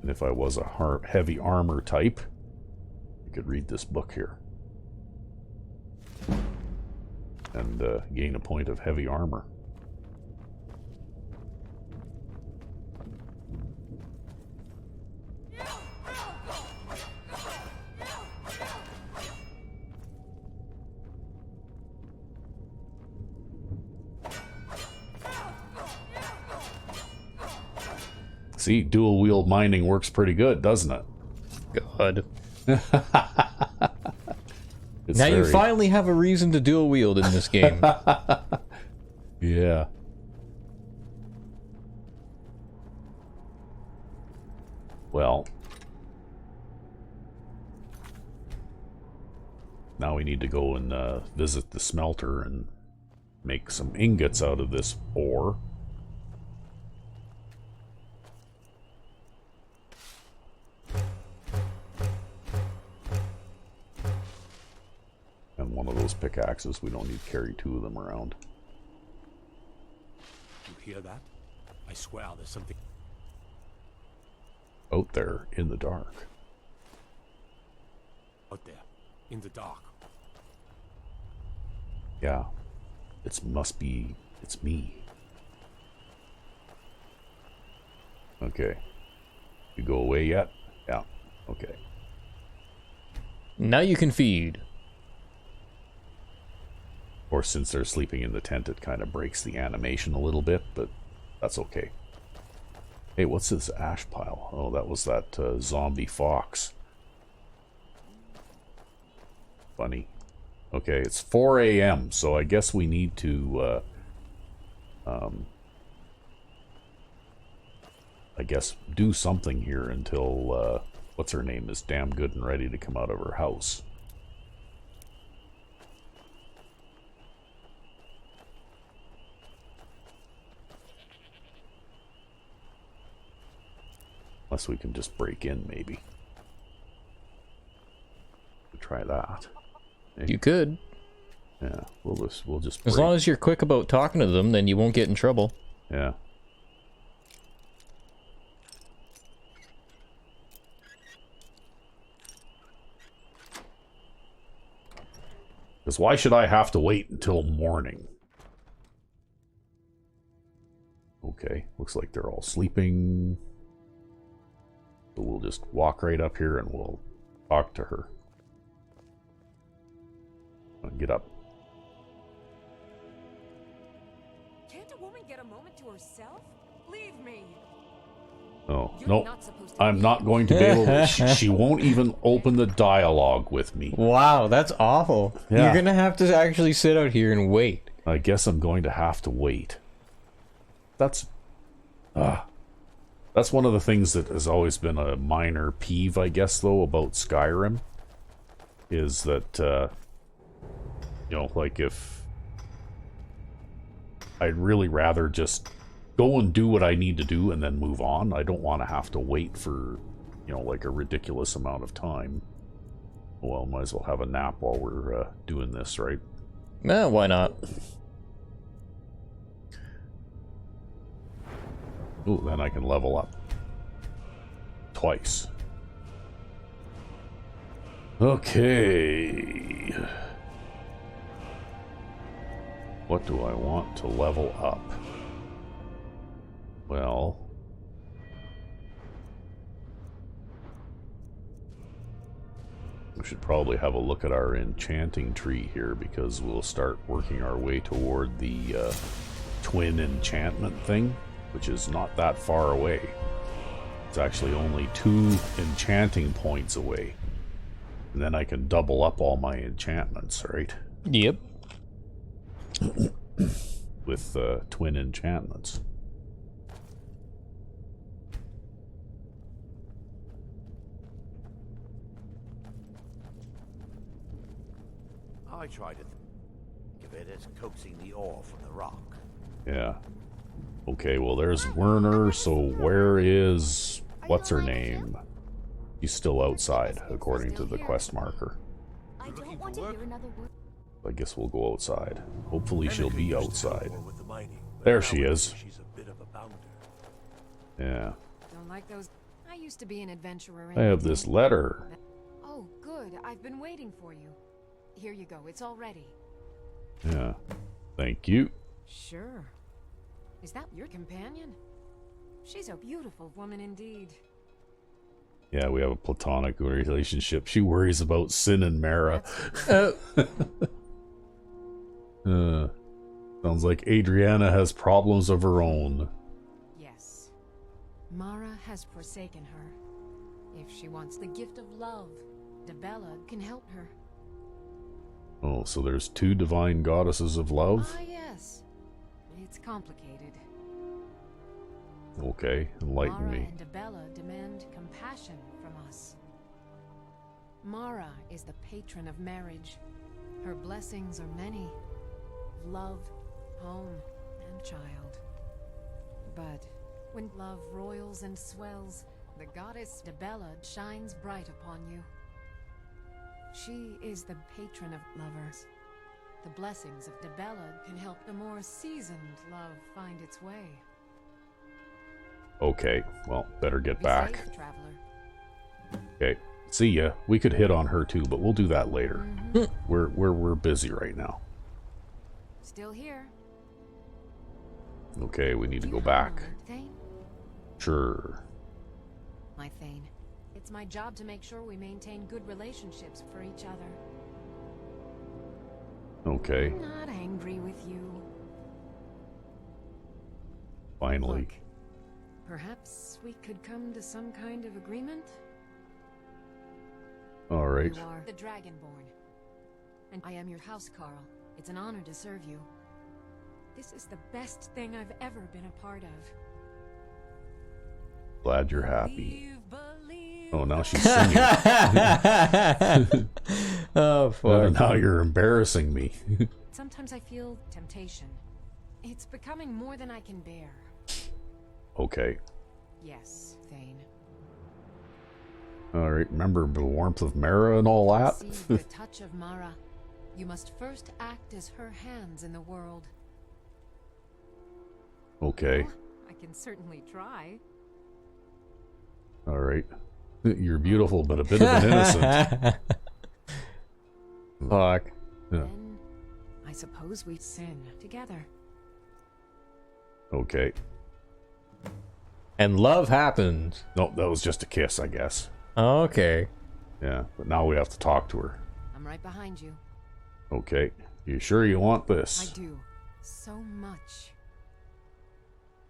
And if I was a heavy armor type, I could read this book here. And gain a point of heavy armor. See, dual-wheeled mining works pretty good, doesn't it? God. Now you finally have a reason to dual wield in this game. Yeah. Well. Now we need to go and visit the smelter and make some ingots out of this ore. one of those pickaxes. We don't need to carry 2 of them around. You hear that? I swear there's something Out there in the dark. out there, in the dark. Yeah. It's me. Okay. You go away yet? Yeah. Okay. Now you can feed. Or since they're sleeping in the tent, it kind of breaks the animation a little bit, but that's okay. Hey, what's this ash pile? Oh, that was that zombie fox. Funny. Okay, it's 4 a.m., so I guess we need to, I guess, do something here until, what's her name is damn good and ready to come out of her house. Unless we can just break in, maybe. We'll try that. You could. Yeah, we'll just As break. long as you're quick about talking to them, then you won't get in trouble. Yeah. Because why should I have to wait until morning? Okay, looks like they're all sleeping. So we'll just walk right up here and we'll talk to her. Get up. Can't a woman get a moment to herself? Leave me. Oh, You're no. not supposed to I'm leave. not going to be able to. She won't even open the dialogue with me. Wow, that's awful. Yeah. You're gonna have to actually sit out here and wait. I guess I'm going to have to wait. That's one of the things that has always been a minor peeve, I guess, though, about Skyrim. Is that, you know, like if... I'd really rather just go and do what I need to do and then move on. I don't want to have to wait for, you know, like a ridiculous amount of time. Well, might as well have a nap while we're doing this, right? Why not? Ooh, then I can level up. Twice. Okay. What do I want to level up? Well... we should probably have a look at our enchanting tree here, because we'll start working our way toward the twin enchantment thing, which is not that far away. It's actually only 2 enchanting points away. And then I can double up all my enchantments, right? Yep. With twin enchantments. I try to think of it as coaxing the ore from the rock. Yeah. Okay, well there's Werner, so where is... what's her name? She's still outside, according to the quest marker. I don't want to hear another word. I guess we'll go outside. Hopefully she'll be outside. With the mining, but There she is. She's a bit of a bounder. Yeah. Don't like those. I used to be an adventurer. I have this letter. Oh, good. I've been waiting for you. Here you go. It's all ready. Yeah. Thank you. Sure. Is that your companion? She's a beautiful woman indeed. Yeah, we have a platonic relationship. She worries about Sin and Mara. Sounds like Adriana has problems of her own. Yes. Mara has forsaken her. If she wants the gift of love, Debella can help her. Oh, so there's 2 divine goddesses of love? Ah, yes. It's complicated. Okay, enlighten Mara me. and Debella demand compassion from us. Mara is the patron of marriage. Her blessings are many. Love, home, and child. But when love roils and swells, the goddess Debella shines bright upon you. She is the patron of lovers, The blessings of Debella can help the more seasoned love find its way. Okay, well, better get Be back. safe, traveler. Okay, see ya. We could hit on her too, but we'll do that later. We're busy right now. Still here. Okay, we need to Do go you have a back. moment, Thane? Sure. My Thane, it's my job to make sure we maintain good relationships for each other. Okay, I'm not angry with you. finally. Look, perhaps we could come to some kind of agreement? All right. You are the Dragonborn, and I am your housecarl. It's an honor to serve you. This is the best thing I've ever been a part of. Glad you're happy. Believe, Oh, now she's singing. Oh, fuck. Now you're embarrassing me. Sometimes I feel temptation. It's becoming more than I can bear. Okay. Yes, Thane. All right. Remember the warmth of Mara and all that? See the touch of Mara. You must first act as her hands in the world. Okay. Well, I can certainly try. All right. You're beautiful, but a bit of an innocent. Fuck. Yeah. Then, I suppose we sin together. Okay. And love happens. Nope, that was just a kiss, I guess. Okay. Yeah, but now we have to talk to her. I'm right behind you. Okay. You sure you want I this? do. So much.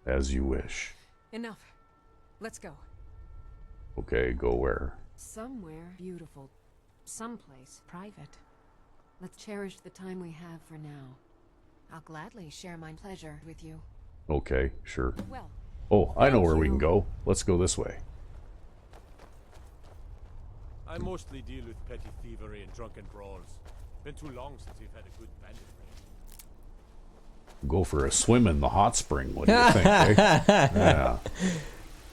As you wish. Enough. Let's go. Okay, go where? Somewhere beautiful. Someplace private. Let's cherish the time we have for now. I'll gladly share my pleasure with you. Okay, sure. Well, Oh, I know Thank where we you. can go. Let's go this way. I mostly deal with petty thievery and drunken brawls. Been too long since we've had a good bandit raid. Go for a swim in the hot spring. What do you think? Eh? Yeah.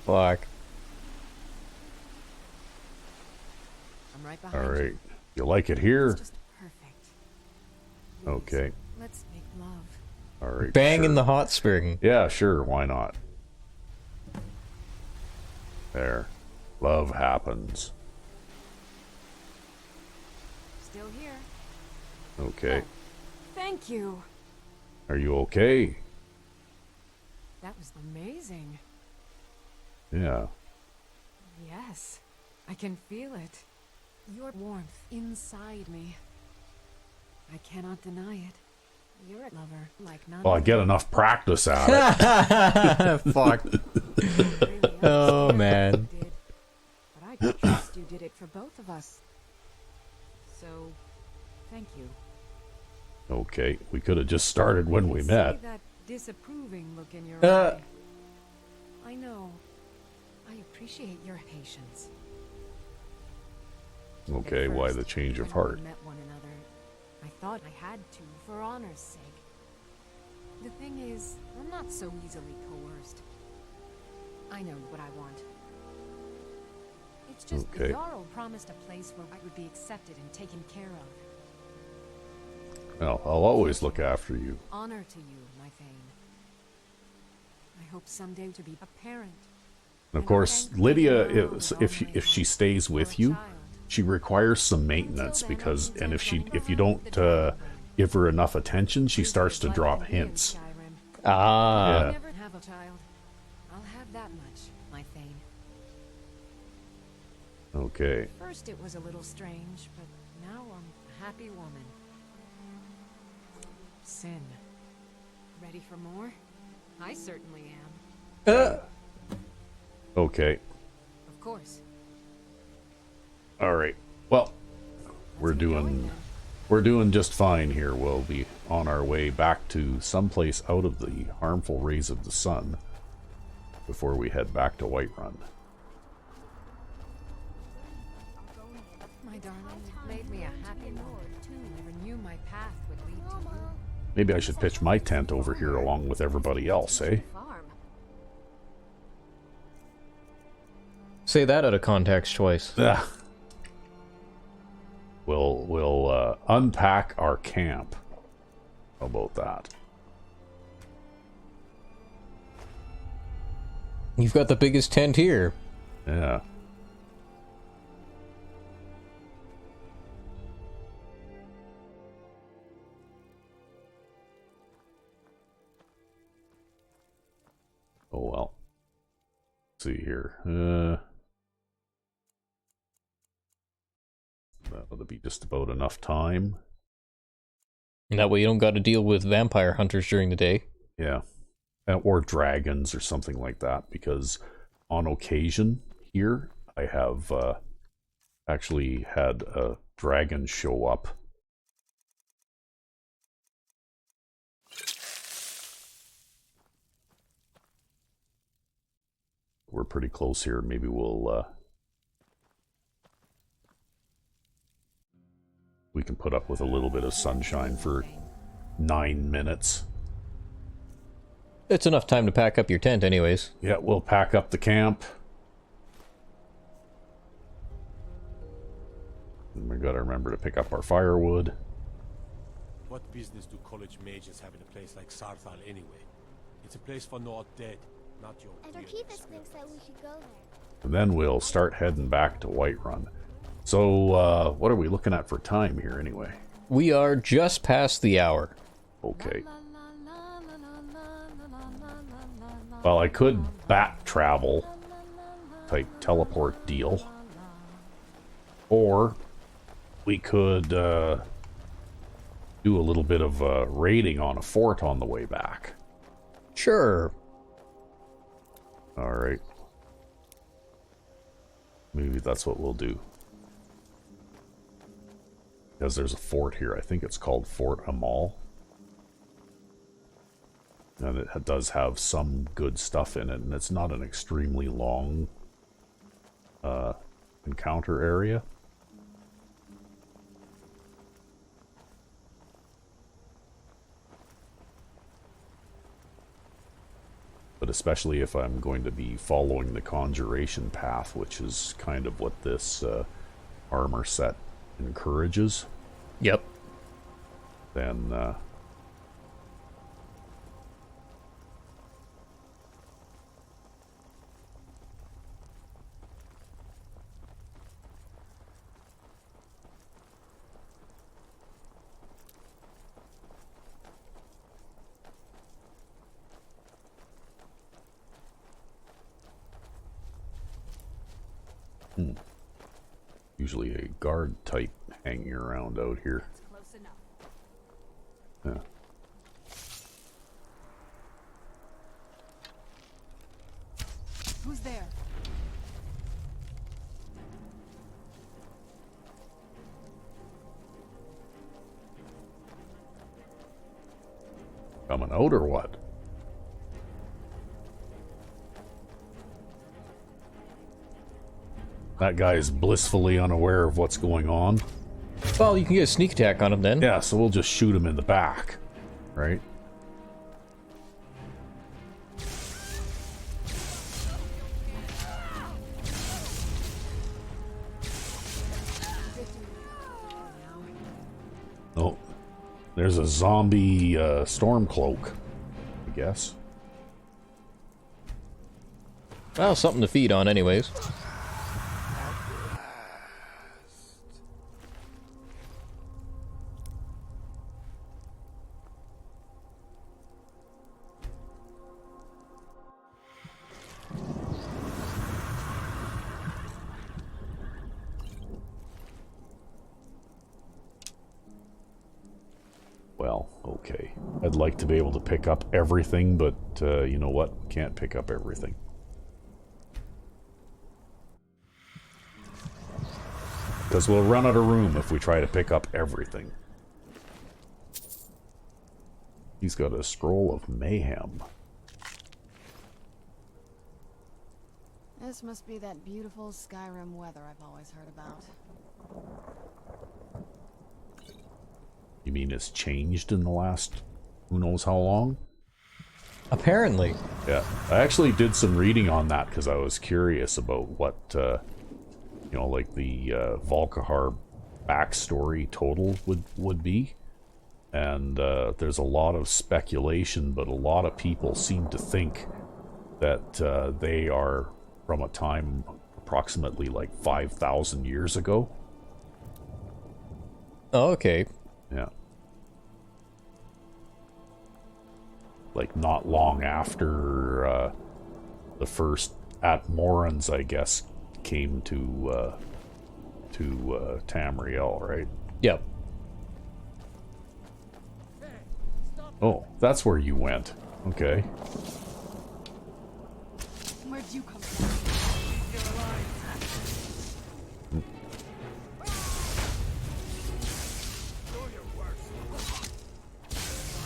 Fuck. I'm right behind All you. right. You like it here? It's just perfect. Please, Okay. Let's make love. All right. Bang in sure. the hot spring. Yeah, sure. Why not? There. Love happens. Still here. Okay. Thank you. Are you okay? That was amazing. Yeah. Yes, I can feel it. Your warmth inside me. I cannot deny it. You're a lover like none. Well, I get enough practice at it. Fuck. Oh, man. Did, but I could trust you did it for both of us. So, thank you. Okay. We could have just started when we See met. that disapproving look in your Uh. eye. I know. I appreciate your patience. Okay, At why first, the change of when heart? we met one another, I thought I had to for honor's sake. The thing is, I'm not so easily coerced. I know what I want. It's just the Okay. Jarl promised a place where I would be accepted and taken care of. Well, I'll always look after you. Honor to you, my Thane. I hope someday to be a parent. And of And course, thank Lydia, you if all my if she heart stays for with a you, child. she requires some maintenance Until then, because, I'm and if content you running around don't with the give her enough attention, she This starts is to what drop I can be in hints. Skyrim. Ah. Yeah. I'll never have a child. I'll have that much, my Thane. Okay. First it was a little strange, but now I'm a happy woman. Sin. Ready for more? I certainly am. Okay. Of course. All right. Well, we're Let's get going doing then. we're doing just fine here. We'll be on our way back to someplace out of the harmful rays of the sun before we head back to Whiterun. My darling, it made me a happy woman, too. Never knew my path would lead to you. Maybe I should pitch my tent over here along with everybody else, eh? Farm. Say that out of context twice. We'll unpack our camp How about that? You've got the biggest tent here. Yeah. Oh well. Let's see here. That would be just about enough time. And that way you don't got to deal with vampire hunters during the day. Yeah. Or dragons or something like that, because on occasion here I have actually had a dragon show up. We're pretty close here. Maybe we'll we can put up with a little bit of sunshine for 9 minutes. It's enough time to pack up your tent anyways. Yeah, we'll pack up the camp. And we gotta remember to pick up our firewood. What business do college mages have in a place like Sarthal anyway? It's a place for not dead, not your And weird Arkeithus smell. thinks that we should go there. And then we'll start heading back to Whiterun. So, what are we looking at for time here anyway? We are just past the hour. Okay. Well, I could bat travel type teleport deal. Or we could do a little bit of raiding on a fort on the way back. Sure. Alright. Maybe that's what we'll do. Because there's a fort here. I think it's called Fort Amal. And it does have some good stuff in it. And it's not an extremely long encounter area. But especially if I'm going to be following the conjuration path, which is kind of what this armor set encourages. Yep. Then usually a guard type hanging around out here. Close enough. Yeah. Who's there? Coming out or what? That guy is blissfully unaware of what's going on. Well, you can get a sneak attack on him then. Yeah, so we'll just shoot him in the back, right? Oh, there's a zombie stormcloak, I guess. Well, something to feed on anyways. Well, okay. I'd like to be able to pick up everything, but you know what? Can't pick up everything. Because we'll run out of room if we try to pick up everything. He's got a scroll of mayhem. This must be that beautiful Skyrim weather I've always heard about. You mean it's changed in the last who knows how long? Apparently. Yeah. I actually did some reading on that because I was curious about what, you know, like the Volkihar backstory total would be. And there's a lot of speculation, but a lot of people seem to think that they are from a time approximately like 5,000 years ago. Oh, okay. Yeah. Like not long after the first Atmorans, I guess, came to Tamriel, right? Yep. Oh, that's where you went. Okay. Where'd you come from?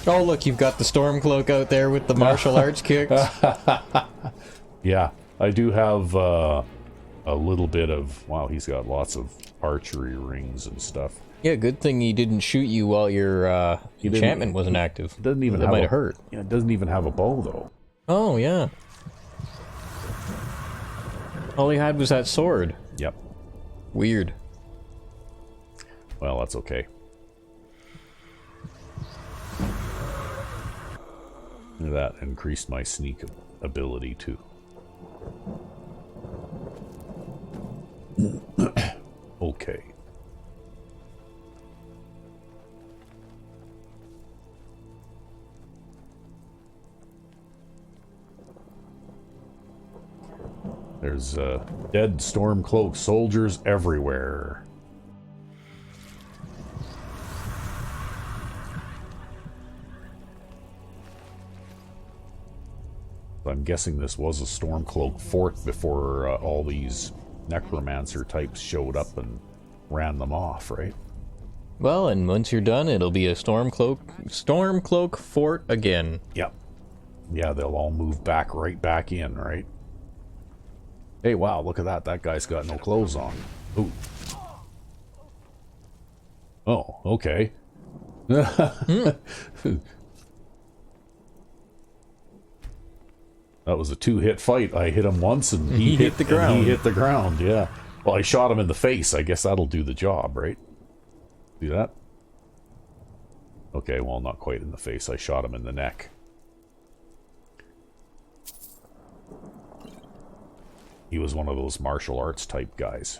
Oh, look, you've got the Stormcloak out there with the martial arts kicks. Yeah, I do have a little bit of... Wow, he's got lots of archery rings and stuff. Yeah, good thing he didn't shoot you while your enchantment wasn't active. It doesn't even that have might have hurt. Yeah, it doesn't even have a bow, though. Oh, yeah. All he had was that sword. Yep. Weird. Well, that's okay. That increased my sneak ability, too. Okay. There's dead Stormcloak soldiers everywhere. I'm guessing this was a Stormcloak fort before all these necromancer types showed up and ran them off, right? Well, and once you're done, it'll be a Stormcloak fort again. Yep. Yeah, they'll all move back right back in, right? Hey, wow, look at that. That guy's got no clothes on. Ooh. Oh, okay. That was a two-hit fight. I hit him once, and he hit the ground. He hit the ground, yeah. Well, I shot him in the face. I guess that'll do the job, right? See that? Okay, well, not quite in the face. I shot him in the neck. He was one of those martial arts type guys.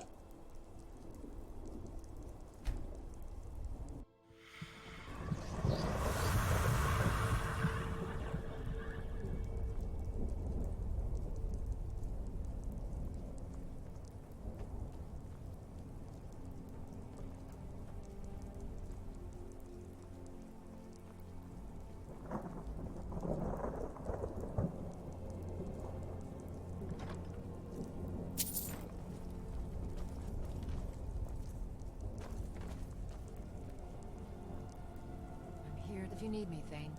If you need me, Thane.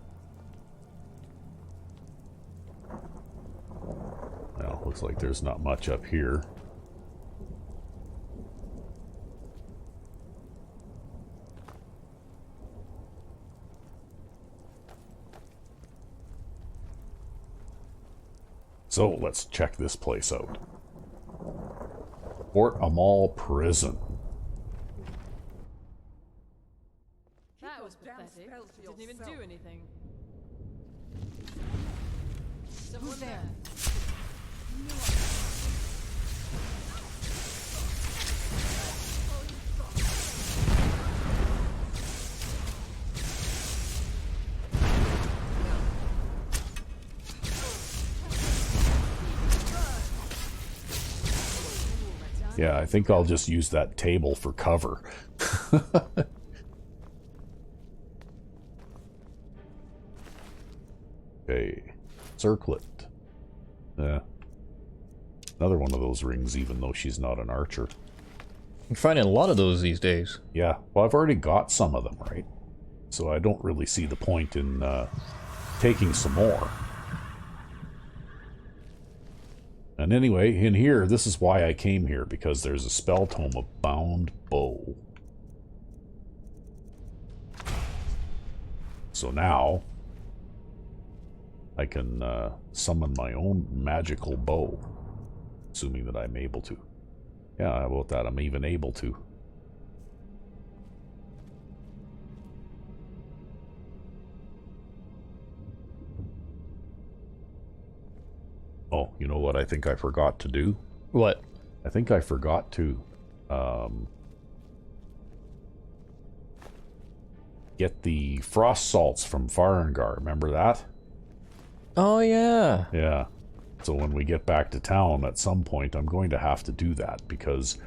Well, looks like there's not much up here. So, let's check this place out. Fort Amal Prison. That was pathetic. It didn't even do anything. Who's there? Yeah, I think I'll just use that table for cover. Okay, circlet. Yeah. Another one of those rings, even though she's not an archer. You're finding a lot of those these days. Yeah, well, I've already got some of them, right? So I don't really see the point in taking some more. And anyway, in here, this is why I came here, because there's a spell tome of Bound Bow. So now, I can summon my own magical bow, assuming that I'm able to. Yeah, how about that? I'm even able to. Oh, you know what I think I forgot to do? What? I think I forgot to get the frost salts from Farengar. Remember that? Oh, yeah. Yeah. So when we get back to town at some point, I'm going to have to do that because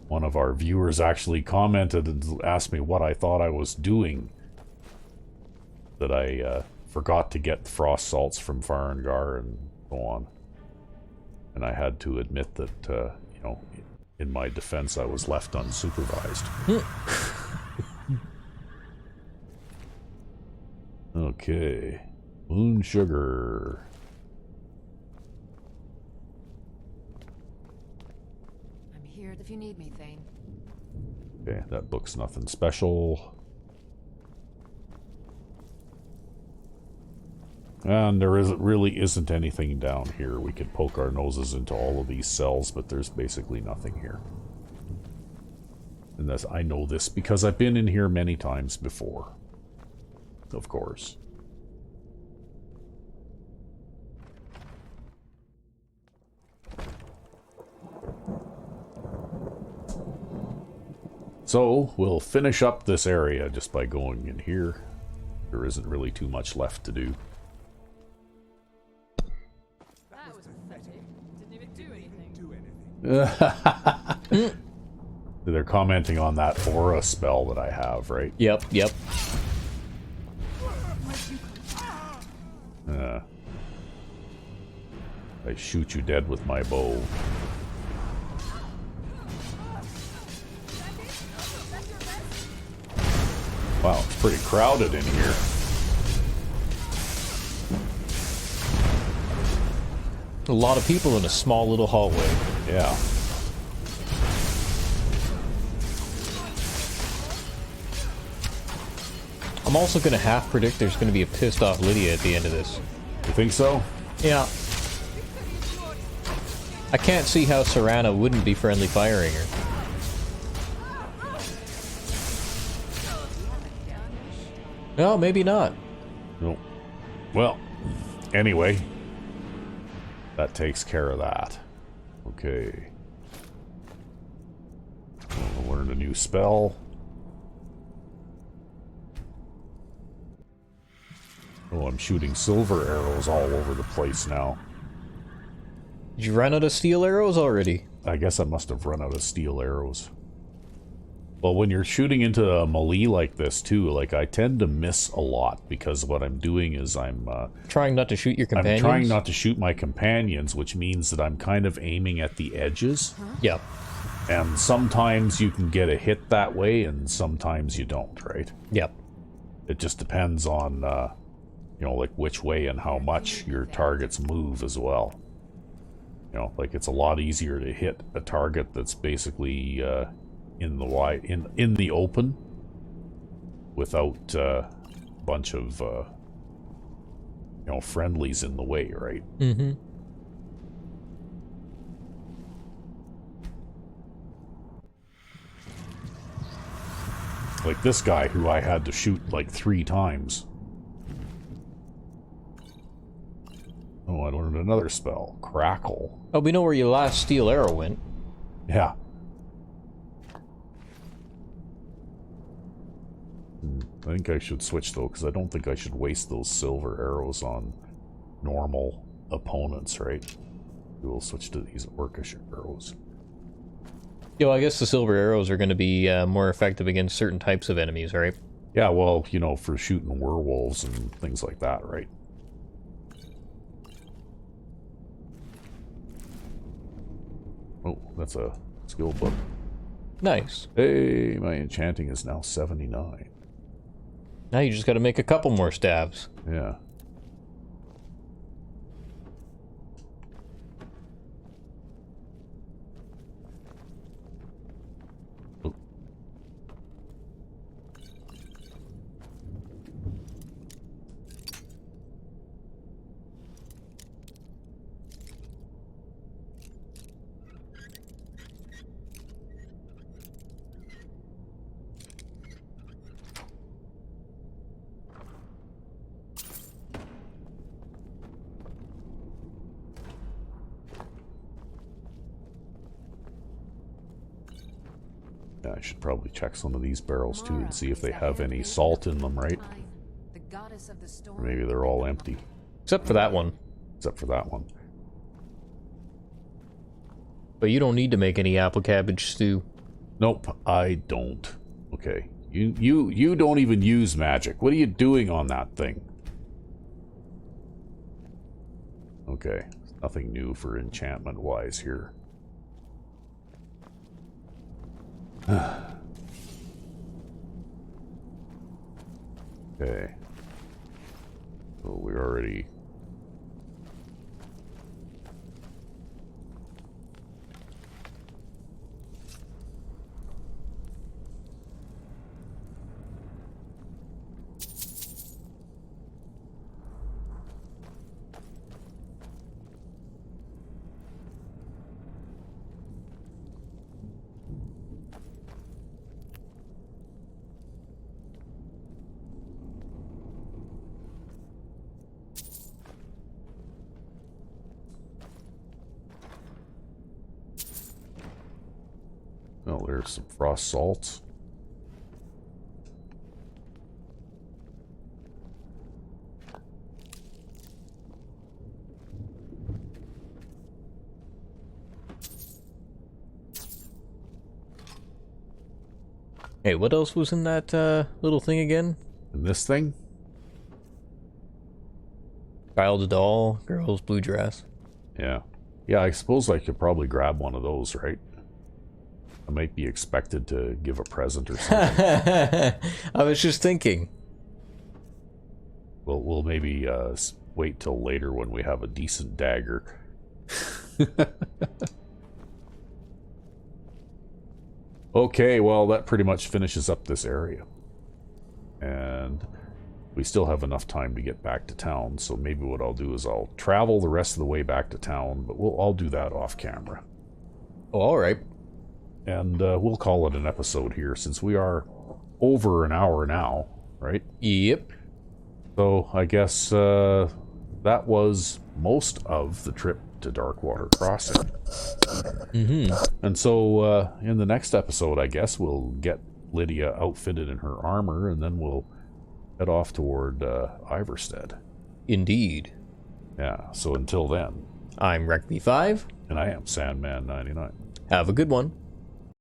one of our viewers actually commented and asked me what I thought I was doing. That I forgot to get frost salts from Farengar and so on. And I had to admit that, you know, in my defense, I was left unsupervised. Okay. Moon sugar. I'm here if you need me, Thane. Okay, that book's nothing special. And there really isn't anything down here. We could poke our noses into all of these cells, but there's basically nothing here. And I know this because I've been in here many times before. Of course. So, we'll finish up this area just by going in here. There isn't really too much left to do. That was pathetic. Didn't even do anything. They're commenting on that aura spell that I have, right? Yep, yep. I shoot you dead with my bow. Wow, it's pretty crowded in here. A lot of people in a small little hallway. Yeah. I'm also going to half predict there's going to be a pissed off Lydia at the end of this. You think so? Yeah. I can't see how Serana wouldn't be friendly firing her. No, maybe not. No. Well, anyway. That takes care of that. Okay. We'll learn a new spell. Oh, I'm shooting silver arrows all over the place now. Did you run out of steel arrows already? I guess I must have run out of steel arrows. Well, when you're shooting into a melee like this, too, like, I tend to miss a lot, because what I'm doing is I'm... trying not to shoot your companions? I'm trying not to shoot my companions, which means that I'm kind of aiming at the edges. Huh? Yeah. And sometimes you can get a hit that way, and sometimes you don't, right? Yep. It just depends on, you know, like, which way and how much your targets move as well. You know, like, it's a lot easier to hit a target that's basically, in the open without a bunch of you know, friendlies in the way, right? Mm-hmm. Like this guy who I had to shoot like 3 times. Oh, I learned another spell. Crackle. Oh, we know where your last steel arrow went. Yeah. I think I should switch, though, because I don't think I should waste those silver arrows on normal opponents, right? We will switch to these orcish arrows. Yo, I guess the silver arrows are going to be more effective against certain types of enemies, right? Yeah, well, you know, for shooting werewolves and things like that, right? Oh, that's a skill book. Nice. Hey, my enchanting is now 79. Now you just got to make a couple more stabs. Yeah. Oh. should probably check some of these barrels too and see if they Mara is have the any handmaiden salt of in them, right? Time, the goddess of the storm Or maybe they're all empty, Except for that one. except for that one. But you don't need to make any apple cabbage stew. Nope, I don't. Okay. You don't even use magic. What are you doing on that thing? Okay. Nothing new for enchantment-wise here. Okay. So we already... Oh, there's some frost salts. Hey, what else was in that little thing again? And this thing? Child's doll, girl's blue dress. Yeah. Yeah, I suppose I could probably grab one of those, right? I might be expected to give a present or something. I was just thinking. We'll maybe wait till later when we have a decent dagger. Okay, well, that pretty much finishes up this area. And we still have enough time to get back to town, so maybe what I'll do is I'll travel the rest of the way back to town, but I'll do that off camera. Oh, alright. And we'll call it an episode here, since we are over an hour now, right? Yep. So I guess that was most of the trip to Darkwater Crossing. And so in the next episode, I guess, we'll get Lydia outfitted in her armor, and then we'll head off toward Iverstead. Indeed. Yeah, so until then. I'm Rec B5. And I am Sandman99. Have a good one.